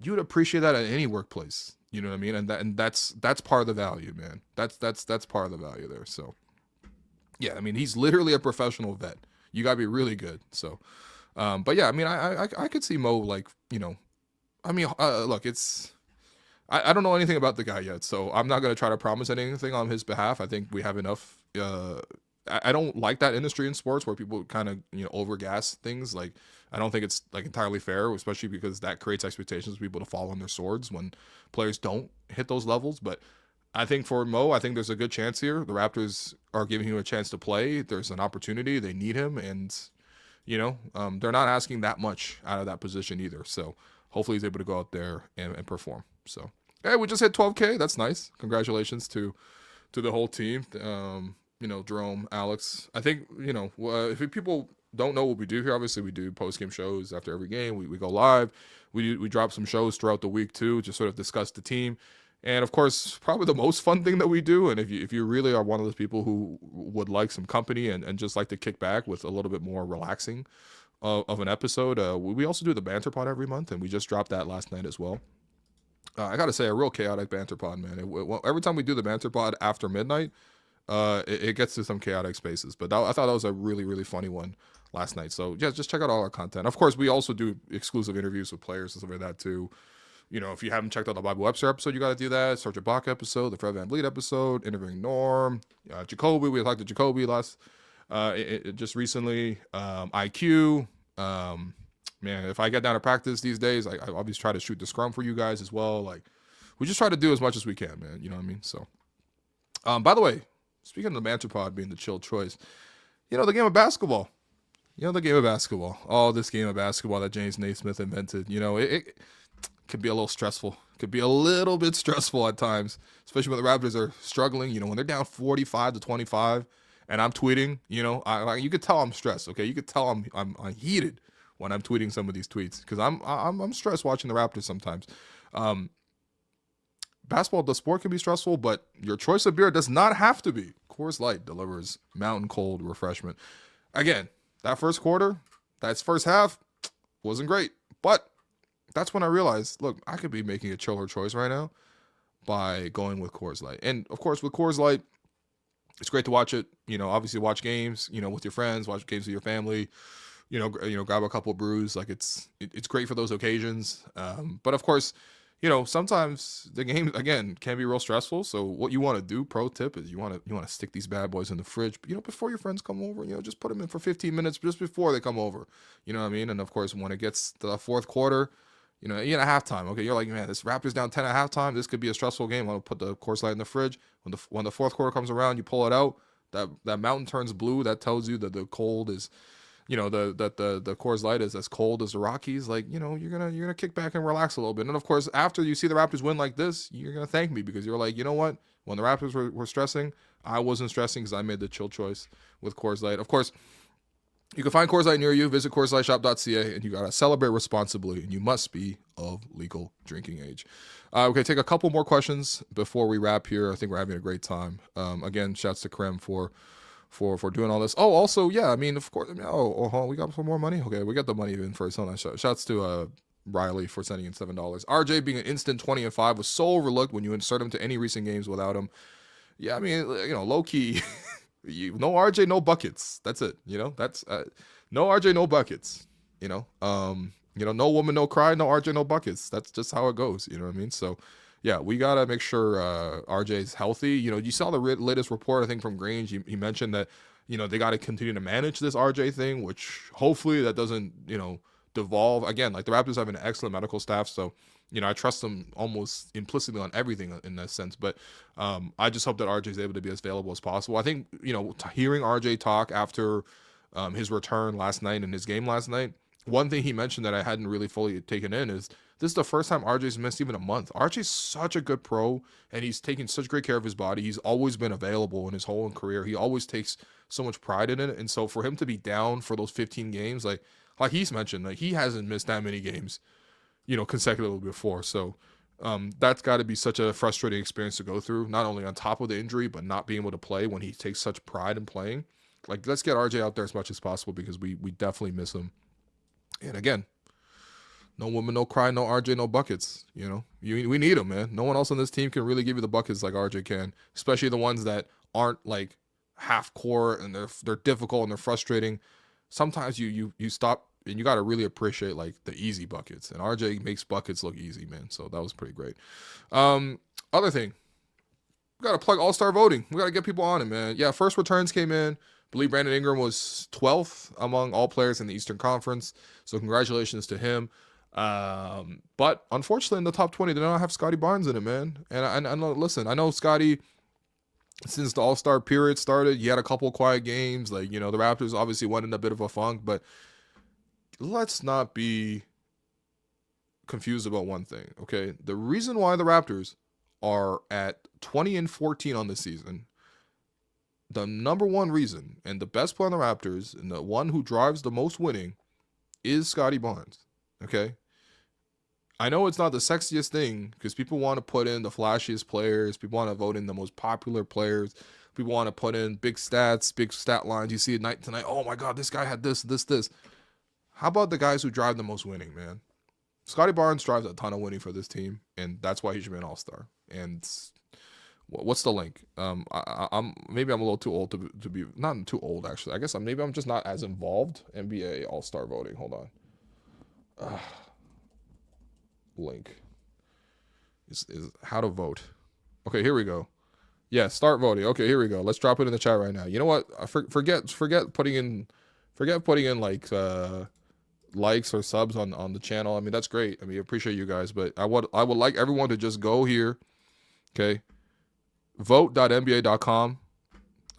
you would appreciate that at any workplace. You know what I mean? And that's part of the value, man. That's part of the value there. So, yeah, I mean, he's literally a professional vet. You gotta be really good. So, but yeah, I mean, I could see Mo, like, I mean, look, I don't know anything about the guy yet, so I'm not going to try to promise anything on his behalf. I think we have enough. I don't like that industry in sports where people kind of, overgas things. Like, I don't think it's like entirely fair, especially because that creates expectations for people to fall on their swords when players don't hit those levels. But I think for Mo, I think there's a good chance here. The Raptors are giving him a chance to play. There's an opportunity. They need him, and they're not asking that much out of that position either. So hopefully he's able to go out there and perform. So, hey, we just hit 12K. That's nice. Congratulations to the whole team. Jerome, Alex. I think, if people don't know what we do here, obviously we do post-game shows after every game. We go live. We drop some shows throughout the week too, just sort of discuss the team. And of course, probably the most fun thing that we do, and if you really are one of those people who would like some company and just like to kick back with a little bit more relaxing of an episode, we also do the banter pod every month, and we just dropped that last night as well. I gotta say, a real chaotic banter pod, man. Every time we do the banter pod after midnight, it gets to some chaotic spaces. But I thought that was a really, really funny one last night. So yeah, just check out all our content. Of course, we also do exclusive interviews with players and stuff like that too. If you haven't checked out the Bible Webster episode, you got to do that. Serge Ibaka episode, the Fred VanVleet episode, interviewing Norm, Jacoby. We talked to Jacoby just recently. IQ. Man, if I get down to practice these days, I always try to shoot the scrum for you guys as well. Like, we just try to do as much as we can, man. You know what I mean? So, by the way, speaking of the banter pod being the chill choice, the game of basketball. The game of basketball. Oh, this game of basketball that James Naismith invented. It could be a little stressful. Could be a little bit stressful at times, especially when the Raptors are struggling. When they're down 45-25, and I'm tweeting. You could tell I'm stressed. Okay, you could tell I'm heated when I'm tweeting some of these tweets because I'm stressed watching the Raptors sometimes. Basketball, the sport can be stressful, but your choice of beer does not have to be. Coors Light delivers mountain cold refreshment. Again, that first quarter, that first half wasn't great, but that's when I realized, look, I could be making a chiller choice right now by going with Coors Light. And of course, with Coors Light, it's great to watch it. Obviously watch games, with your friends, watch games with your family. Grab a couple of brews. Like, it's great for those occasions. But of course, sometimes the game again can be real stressful. So what you want to do, pro tip, is you want to stick these bad boys in the fridge. Before your friends come over, just put them in for 15 minutes just before they come over. You know what I mean? And of course, when it gets to the fourth quarter, even at halftime, okay, you're like, man, this Raptors down 10 at halftime. This could be a stressful game. I'll put the Coors Light in the fridge. When the fourth quarter comes around, you pull it out. That mountain turns blue. That tells you that the cold is, the Coors Light is as cold as the Rockies. Like, you're gonna kick back and relax a little bit. And of course, after you see the Raptors win like this, you're gonna thank me, because you're like, you know what? When the Raptors were stressing, I wasn't stressing because I made the chill choice with Coors Light. Of course, you can find Coors Light near you. Visit CoorsLightShop.ca, and you gotta celebrate responsibly, and you must be of legal drinking age. Okay, take a couple more questions before we wrap here. I think we're having a great time. Again, shouts to Krem for doing all this. Oh, also, yeah, I mean, of course. We got some more money. Okay, we got the money in first. Hold on. Shouts to Riley for sending in $7. RJ being an instant 20-5 was so overlooked when you insert him to any recent games without him. Yeah, I mean, low key. No RJ, no buckets. That's it. That's no RJ, no buckets. No woman, no cry. No RJ, no buckets. That's just how it goes. You know what I mean? So, yeah, we gotta make sure RJ is healthy. You saw the latest report, I think, from Grange. He mentioned that they got to continue to manage this RJ thing, which hopefully that doesn't devolve. Again, like, the Raptors have an excellent medical staff, so I trust them almost implicitly on everything in that sense. But I just hope that RJ is able to be as available as possible. I think hearing RJ talk after his return last night and his game last night, one thing he mentioned that I hadn't really fully taken in is this is the first time RJ's missed even a month. RJ's such a good pro, and he's taking such great care of his body. He's always been available in his whole career. He always takes so much pride in it. And so for him to be down for those 15 games, like he's mentioned, like, he hasn't missed that many games, consecutively before. So that's got to be such a frustrating experience to go through, not only on top of the injury, but not being able to play when he takes such pride in playing. Like, let's get RJ out there as much as possible, because we definitely miss him. And again, no woman, no cry, no RJ, no buckets. We need them, man. No one else on this team can really give you the buckets like RJ can, especially the ones that aren't like half court and they're difficult and they're frustrating. Sometimes you stop and you got to really appreciate like the easy buckets, and RJ makes buckets look easy, man. So that was pretty great. Other thing, we got to plug All-Star voting. We got to get people on it, man. Yeah, first returns came in. I believe Brandon Ingram was 12th among all players in the Eastern Conference. So congratulations to him. But unfortunately in the top 20, they don't have Scottie Barnes in it, man. And listen, I know Scottie, since the All-Star period started, he had a couple quiet games. Like, the Raptors obviously went in a bit of a funk, but let's not be confused about one thing, okay? The reason why the Raptors are at 20-14 on this season, the number one reason, and the best player on the Raptors, and the one who drives the most winning, is Scottie Barnes, okay? I know it's not the sexiest thing, because people want to put in the flashiest players, people want to vote in the most popular players, people want to put in big stats, big stat lines. You see it night tonight, oh my God, this guy had this. How about the guys who drive the most winning, man? Scottie Barnes drives a ton of winning for this team, and that's why he should be an All-Star. And what's the link? I'm maybe I'm a little too old to be, not too old actually. I guess maybe I'm just not as involved. NBA All-Star voting. Hold on. Link is how to vote. Okay, here we go. Yeah, start voting. Okay, here we go. Let's drop it in the chat right now. You know what? Forget putting in like likes or subs on the channel. I mean, that's great. I mean, I appreciate you guys, but I would like everyone to just go here. Okay. Vote.nba.com.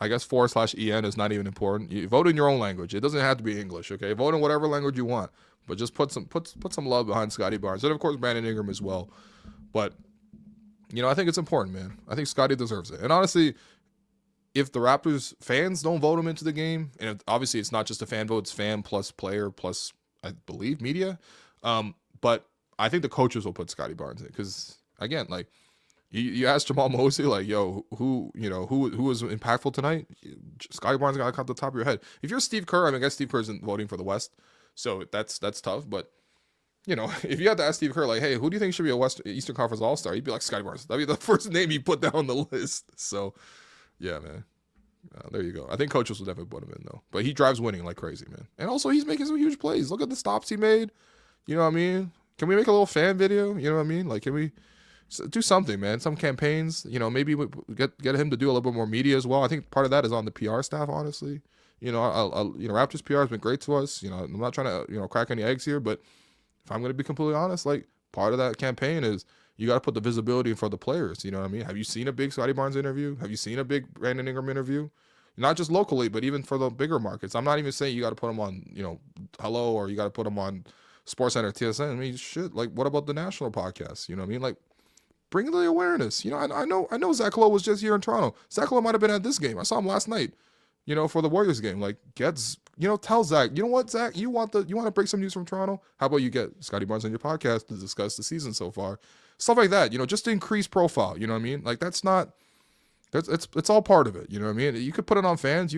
I guess /EN is not even important. You vote in your own language. It doesn't have to be English, okay? Vote in whatever language you want, but just put some love behind Scottie Barnes, and of course Brandon Ingram as well. But I think it's important, man. I think Scottie deserves it. And honestly, if the Raptors fans don't vote him into the game, and obviously it's not just a fan vote, it's fan plus player plus, I believe, media. But I think the coaches will put Scottie Barnes in, because again, like, you asked Jamal Mosley, like, yo, who was impactful tonight? Scottie Barnes got to come to the top of your head. If you're Steve Kerr, I mean, I guess Steve Kerr isn't voting for the West, so that's tough. But if you had to ask Steve Kerr, like, hey, who do you think should be a Eastern Conference All-Star? He'd be like, Scottie Barnes. That'd be the first name he put down on the list. So, yeah, man. There you go. I think coaches will definitely put him in, though. But he drives winning like crazy, man. And also, he's making some huge plays. Look at the stops he made. You know what I mean? Can we make a little fan video? You know what I mean? Like, can we do something, man? Some campaigns, maybe we get him to do a little bit more media as well. I think part of that is on the PR staff, honestly. Raptors PR has been great to us. I'm not trying to, crack any eggs here, but if I'm going to be completely honest, like, part of that campaign is you got to put the visibility for the players. You know what I mean? Have you seen a big Scottie Barnes interview? Have you seen a big Brandon Ingram interview? Not just locally, but even for the bigger markets. I'm not even saying you got to put them on, Hello, or you got to put them on SportsCenter, TSN. I mean, shit. Like, what about the national podcasts? You know what I mean? Like, bring the awareness. I know Zach Lowe was just here in Toronto. Zach Lowe might have been at this game. I saw him last night. For the Warriors game. Like, tell Zach. You know what, Zach? You want to break some news from Toronto? How about you get Scottie Barnes on your podcast to discuss the season so far? Stuff like that. Just to increase profile. You know what I mean? Like, it's all part of it. You know what I mean? You could put it on fans.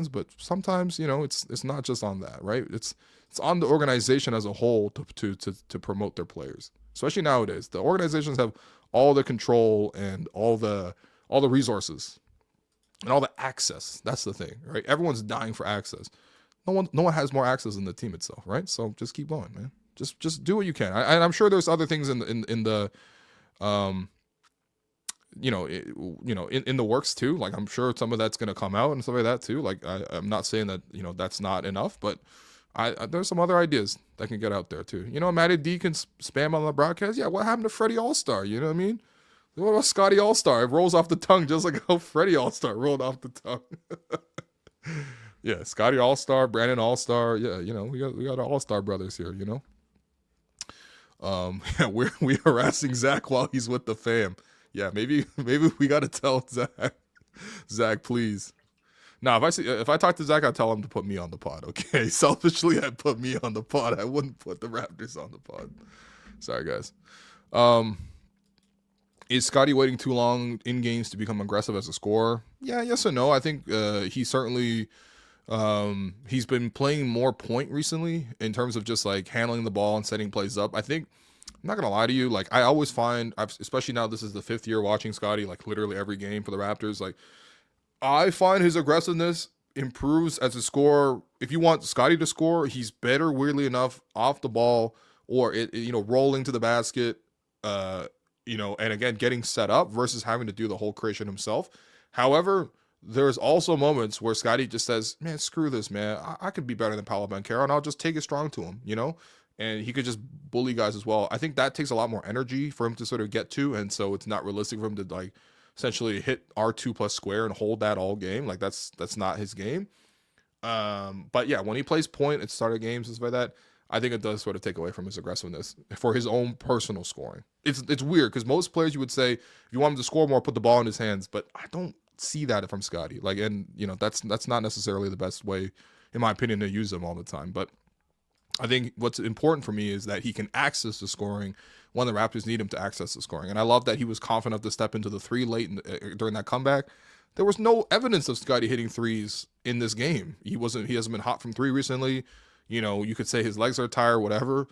But sometimes, it's not just on that, right? It's on the organization as a whole to promote their players. Especially nowadays, the organizations have all the control and all the resources and all the access. That's the thing, right? Everyone's dying for access. No one has more access than the team itself, right? So just keep going, man. Just do what you can. I'm sure there's other things in the in the works too. Like, I'm sure some of that's gonna come out and stuff like that too. Like, I'm not saying that that's not enough, but there's some other ideas that can get out there too. Matty D can spam on the broadcast. Yeah, what happened to Freddie All-Star? You know what I mean? What about Scottie All-Star? It rolls off the tongue just like how Freddie All-Star rolled off the tongue. Yeah, Scottie All-Star, Brandon All-Star. Yeah, we got our All-Star brothers here. Yeah, we're harassing Zach while he's with the fam. Yeah, maybe we got to tell Zach, please. Now, if I talk to Zach, I'll tell him to put me on the pod. Okay, selfishly, I'd put me on the pod. I wouldn't put the Raptors on the pod. Sorry, guys. Is Scottie waiting too long in games to become aggressive as a scorer? Yeah, yes and no. I think he certainly he's been playing more point recently in terms of just like handling the ball and setting plays up. I think, I'm not gonna lie to you, like, I always find, especially now this is the 5th year watching Scottie, like literally every game for the Raptors, like, I find his aggressiveness improves as a scorer. If you want Scottie to score, he's better, weirdly enough, off the ball or rolling to the basket, and again, getting set up versus having to do the whole creation himself. However, there's also moments where Scottie just says, man, screw this, man. I could be better than Paolo Banchero, and I'll just take it strong to him, and he could just bully guys as well. I think that takes a lot more energy for him to sort of get to, and so it's not realistic for him to, like, essentially hit R2 plus square and hold that all game. Like, that's not his game. But yeah, when he plays point at start of games and stuff like that, I think it does sort of take away from his aggressiveness for his own personal scoring. It's weird because most players, you would say, if you want him to score more, put the ball in his hands. But I don't see that from Scottie. Like, and that's not necessarily the best way, in my opinion, to use him all the time. But I think what's important for me is that he can access the scoring when the Raptors need him to access the scoring. And I love that he was confident enough to step into the three late during that comeback. There was no evidence of Scottie hitting threes in this game. He hasn't been hot from three recently. You could say his legs are tired, whatever.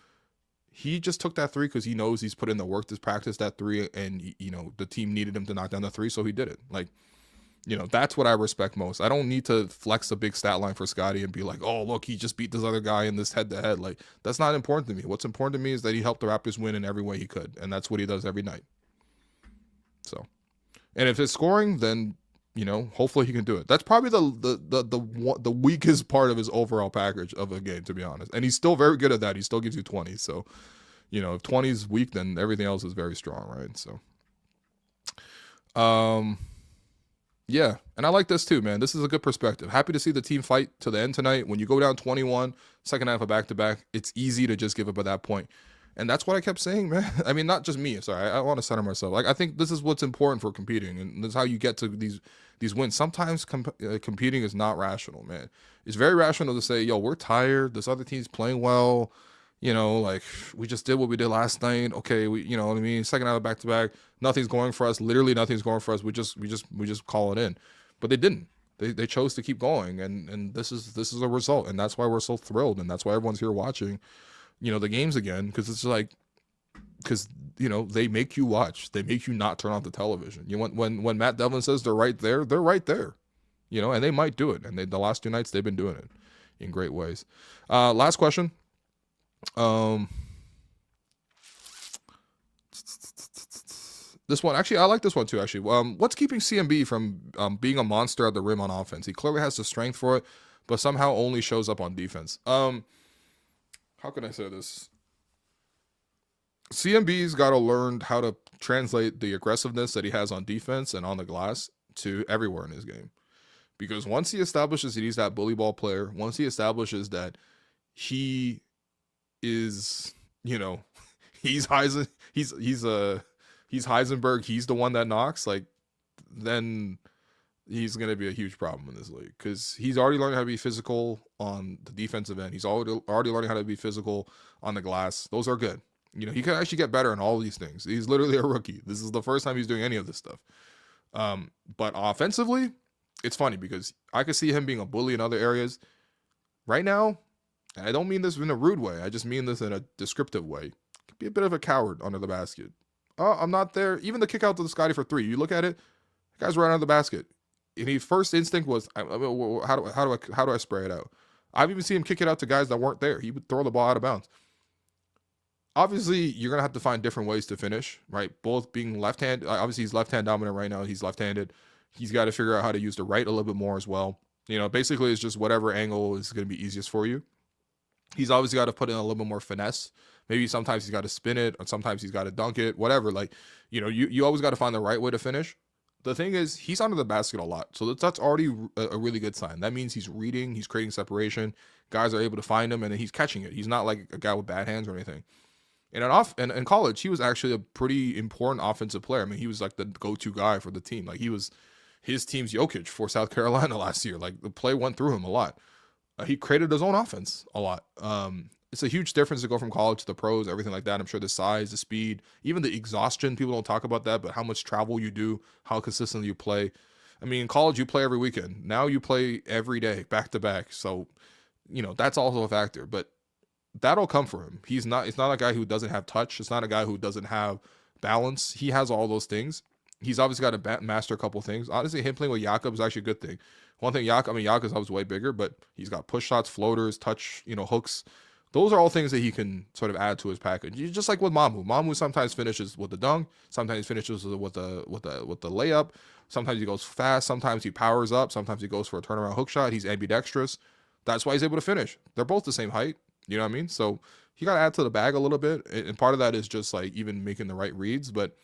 He just took that three because he knows he's put in the work to practice that three, and the team needed him to knock down the three, so he did it. Like, that's what I respect most. I don't need to flex a big stat line for Scottie and be like, oh, look, he just beat this other guy in this head-to-head. Like, that's not important to me. What's important to me is that he helped the Raptors win in every way he could, and that's what he does every night. So, and if it's scoring, then hopefully he can do it. That's probably the weakest part of his overall package of a game, to be honest. And he's still very good at that. He still gives you 20. So, if 20 is weak, then everything else is very strong, right? So, yeah. And I like this too, man. This is a good perspective. Happy to see the team fight to the end tonight. When you go down 21, second half of back-to-back, it's easy to just give up at that point. And that's what I kept saying, man. I mean, not just me. Sorry, I want to center myself. Like, I think this is what's important for competing, and this is how you get to these wins. Sometimes competing is not rational, man. It's very rational to say, yo, we're tired. This other team's playing well. Like, we just did what we did last night. Okay, you know what I mean? Second out of back-to-back, nothing's going for us. Literally nothing's going for us. We just call it in. But they didn't. They chose to keep going, and this is a result, and that's why we're so thrilled, and that's why everyone's here watching the games again, because it's like, they make you watch. They make you not turn off the television. When Matt Devlin says they're right there, and they might do it. And the last 2 nights they've been doing it in great ways. Last question. This one, actually, I like this one too. Actually, what's keeping CMB from being a monster at the rim on offense? He clearly has the strength for it, but somehow only shows up on defense. How can I say this? CMB's got to learn how to translate the aggressiveness that he has on defense and on the glass to everywhere in his game. Because once he establishes that he's that bully ball player, once he establishes that he is, you know, he's Heisenberg, he's the one that knocks, like, then he's going to be a huge problem in this league because he's already learned how to be physical on the defensive end. He's already learning how to be physical on the glass. Those are good. You know, he can actually get better in all these things. He's literally a rookie. This is the first time he's doing any of this stuff. But offensively, it's funny because I could see him being a bully in other areas. Right now, and I don't mean this in a rude way. I just mean this in a descriptive way. Could be a bit of a coward under the basket. Oh, I'm not there. Even the kick out to the Scottie for three. You look at it, the guy's right under the basket. And his first instinct was, how do I spray it out? I've even seen him kick it out to guys that weren't there. He would throw the ball out of bounds. Obviously, you're going to have to find different ways to finish, right? Both being left-handed. Obviously, he's left-hand dominant right now. He's left-handed. He's got to figure out how to use the right a little bit more as well. You know, basically, it's just whatever angle is going to be easiest for you. He's obviously got to put in a little bit more finesse. Maybe sometimes he's got to spin it, or sometimes he's got to dunk it, whatever. Like, you know, you always got to find the right way to finish. The thing is, he's under the basket a lot. So that's already a really good sign. That means he's reading, he's creating separation. Guys are able to find him, and then he's catching it. He's not like a guy with bad hands or anything. And in college, he was actually a pretty important offensive player. I mean, he was like the go-to guy for the team. Like, he was his team's Jokic for South Carolina last year. Like, the play went through him a lot. He created his own offense a lot. It's a huge difference to go from college to the pros, everything like that. I'm sure the size, the speed, even the exhaustion, people don't talk about that, but how much travel you do, how consistently you play. I mean, in college, you play every weekend. Now you play every day, back to back. So, you know, that's also a factor. But that'll come for him. It's not a guy who doesn't have touch. It's not a guy who doesn't have balance. He has all those things. He's obviously got to master a couple things. Honestly, him playing with Jakob is actually a good thing. One thing, Jakob's obviously way bigger, but he's got push shots, floaters, touch, you know, hooks. Those are all things that he can sort of add to his package. Just like with Mamu. Mamu sometimes finishes with the dunk, sometimes finishes with the layup. Sometimes he goes fast, sometimes he powers up, sometimes he goes for a turnaround hook shot. He's ambidextrous. That's why he's able to finish. They're both the same height. You know what I mean? So you got to add to the bag a little bit. And part of that is just like even making the right reads. But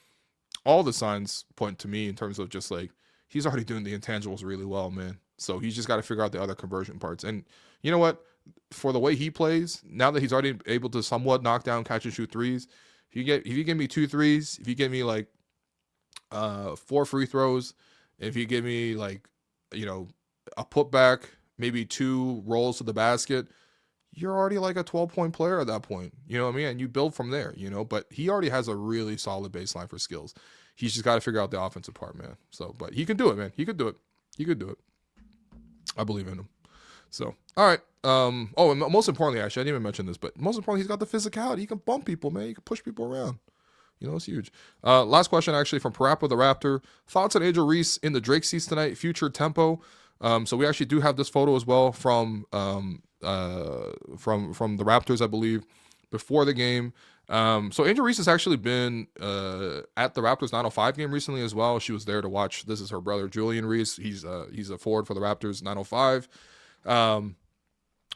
all the signs point to me in terms of just like, he's already doing the intangibles really well, man. So he's just got to figure out the other conversion parts. And you know what? For the way he plays, now that he's already able to somewhat knock down, catch and shoot threes, if you give me 2 threes, if you give me like 4 free throws, if you give me like, you know, a putback, maybe 2 rolls to the basket, you're already like a 12-point player at that point. You know what I mean? And you build from there, you know, but he already has a really solid baseline for skills. He's just got to figure out the offensive part, man. So, but he can do it, man. He could do it. He could do it. I believe in him. So, all right. And most importantly, actually, I didn't even mention this, but most importantly, he's got the physicality. He can bump people, man. He can push people around. You know, it's huge. Last question, actually, from Parappa the Raptor. Thoughts on Angel Reese in the Drake seats tonight? Future tempo. So we actually do have this photo as well from the Raptors, I believe, before the game. So Angel Reese has actually been at the Raptors 905 game recently as well. She was there to watch. This is her brother, Julian Reese. He's a forward for the Raptors 905.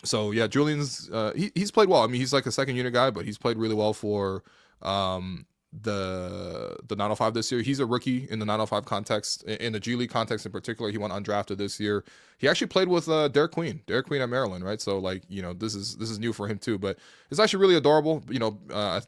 So yeah, Julian's he's played well. I mean, he's like a second unit guy, but he's played really well for the 905 this year. He's a rookie in the 905 context, in the G League context in particular. He went undrafted this year. He actually played with Derek Queen at Maryland, right? So like, you know, this is new for him too, but it's actually really adorable. You know, I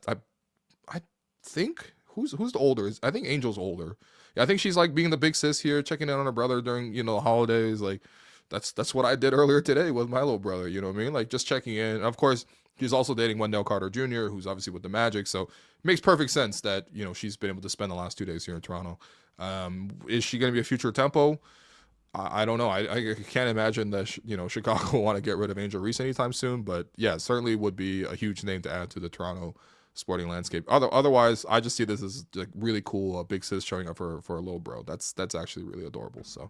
think who's the older? I think Angel's older. Yeah, I think she's like being the big sis here, checking in on her brother during, you know, the holidays. Like that's what I did earlier today with my little brother. You know what I mean? Like just checking in. And of course, she's also dating Wendell Carter Jr., who's obviously with the Magic. So it makes perfect sense that, you know, she's been able to spend the last 2 days here in Toronto. Is she going to be a future tempo? I don't know. I can't imagine that, you know, Chicago will want to get rid of Angel Reese anytime soon. But yeah, certainly would be a huge name to add to the Toronto sporting landscape. Otherwise, I just see this as like really cool. A big sis showing up for a little bro. That's actually really adorable. So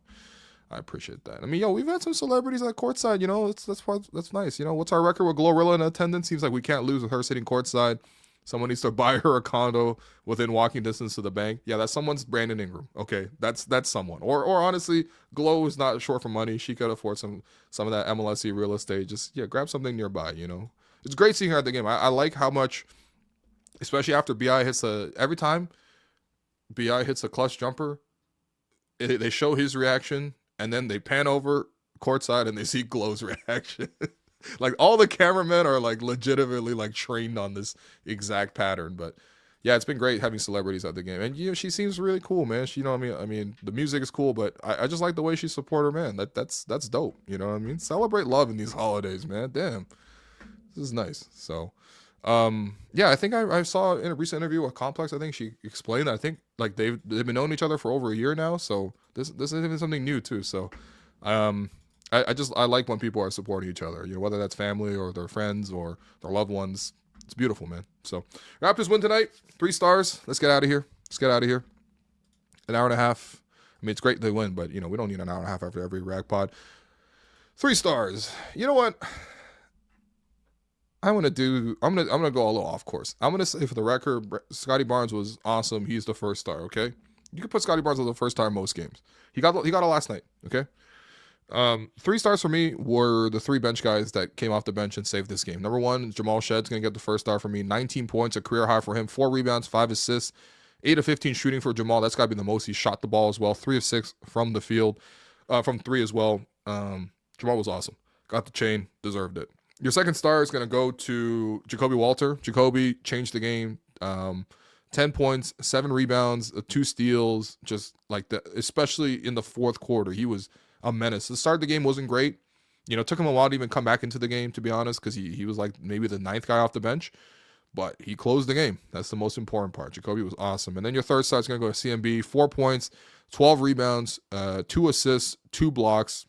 I appreciate that. I mean, yo, we've had some celebrities at courtside, you know, that's nice. You know, what's our record with Glorilla in attendance? Seems like we can't lose with her sitting courtside. Someone needs to buy her a condo within walking distance to the bank. Yeah, that's someone's Brandon Ingram. Okay, that's someone. Or honestly, Glow is not short for money. She could afford some of that MLSE real estate. Just grab something nearby. It's great seeing her at the game. I like how much, especially after Bi hits every time Bi hits a clutch jumper, they show his reaction and then they pan over courtside and they see Glow's reaction. Like all the cameramen are like legitimately like trained on this exact pattern. But yeah, it's been great having celebrities at the game. And she seems really cool, man. She, what I mean, the music is cool, but I just like the way she support her man. That's dope. You know what I mean? Celebrate love in these holidays, man. Damn. This is nice. So yeah, I think I saw in a recent interview with Complex, I think she explained that I think like they've been knowing each other for over a year now. So this isn't even something new too. So I like when people are supporting each other, whether that's family or their friends or their loved ones. It's beautiful, man. So Raptors win tonight, 3 stars. Let's get out of here. An hour and a half. I mean, it's great they win, but we don't need an hour and a half after every rag pod. 3 stars. You know what? I'm gonna go a little off course. I'm gonna say for the record, Scottie Barnes was awesome. He's the first star. Okay, you can put Scottie Barnes as the first star in most games. He got it last night. Okay. 3 stars for me were the 3 bench guys that came off the bench and saved this game. Number 1, Jamal Shead's going to get the first star for me. 19 points, a career high for him. 4 rebounds, 5 assists, 8 of 15 shooting for Jamal. That's got to be the most. He shot the ball as well. 3 of 6 from the field, from 3 as well. Jamal was awesome. Got the chain, deserved it. Your second star is going to go to Jacoby Walter. Jacoby changed the game. 10 points, 7 rebounds, 2 steals, just like that, especially in the fourth quarter. He was a menace. The start of the game wasn't great. It took him a while to even come back into the game, to be honest, because he was like maybe the 9th guy off the bench, but he closed the game. That's the most important part. Jacoby was awesome. And then your third star is going to go to CMB. 4 points, 12 rebounds, 2 assists, 2 blocks.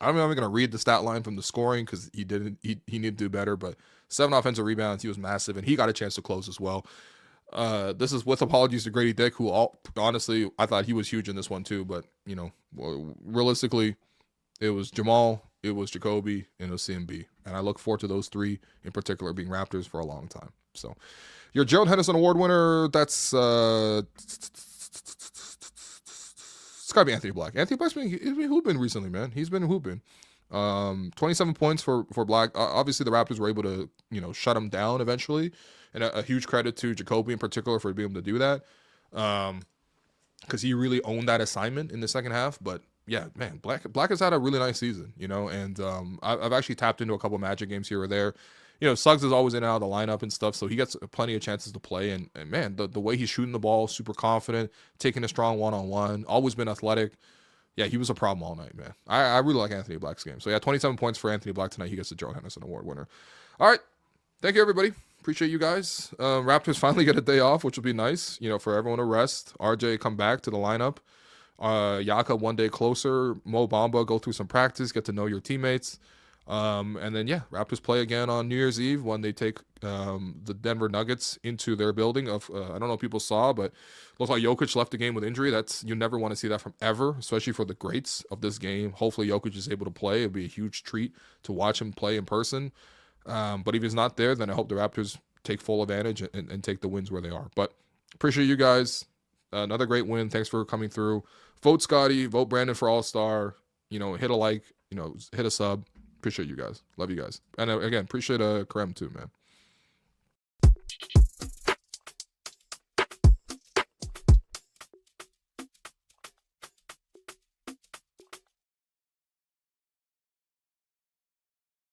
I'm not even going to read the stat line from the scoring because he needed to do better, but 7 offensive rebounds. He was massive, and he got a chance to close as well. This is with apologies to Grady Dick, who honestly I thought he was huge in this one too, but realistically, it was Jamal, it was Jacoby, and it was CMB, and I look forward to those 3 in particular being Raptors for a long time. So, your Gerald Henderson Award winner, that's it's gotta be Anthony Black. Anthony Black's been hooping recently, man. He's been hooping. 27 points for Black. Obviously, the Raptors were able to shut him down eventually. And a huge credit to Jacoby in particular for being able to do that, because he really owned that assignment in the second half. But yeah, man, Black has had a really nice season, and I've actually tapped into a couple Magic games here or there. Suggs is always in and out of the lineup and stuff, so he gets plenty of chances to play. And man, the way he's shooting the ball, super confident, taking a strong one-on-one, always been athletic. Yeah, he was a problem all night, man. I really like Anthony Black's game. So yeah, 27 points for Anthony Black tonight. He gets the Gerald Henderson Award winner. All right, thank you everybody. Appreciate you guys. Raptors finally get a day off, which will be nice, for everyone to rest. RJ come back to the lineup. Yaka 1 day closer. Mo Bamba go through some practice, get to know your teammates. And then, yeah, Raptors play again on New Year's Eve when they take the Denver Nuggets into their building. I don't know if people saw, but looked like Jokic left the game with injury. You never want to see that from ever, especially for the greats of this game. Hopefully Jokic is able to play. It'll be a huge treat to watch him play in person. But if he's not there, then I hope the Raptors take full advantage and take the wins where they are. But appreciate you guys. Another great win. Thanks for coming through. Vote Scottie. Vote Brandon for All-Star. Hit a like. Hit a sub. Appreciate you guys. Love you guys. And again, appreciate Karem too, man.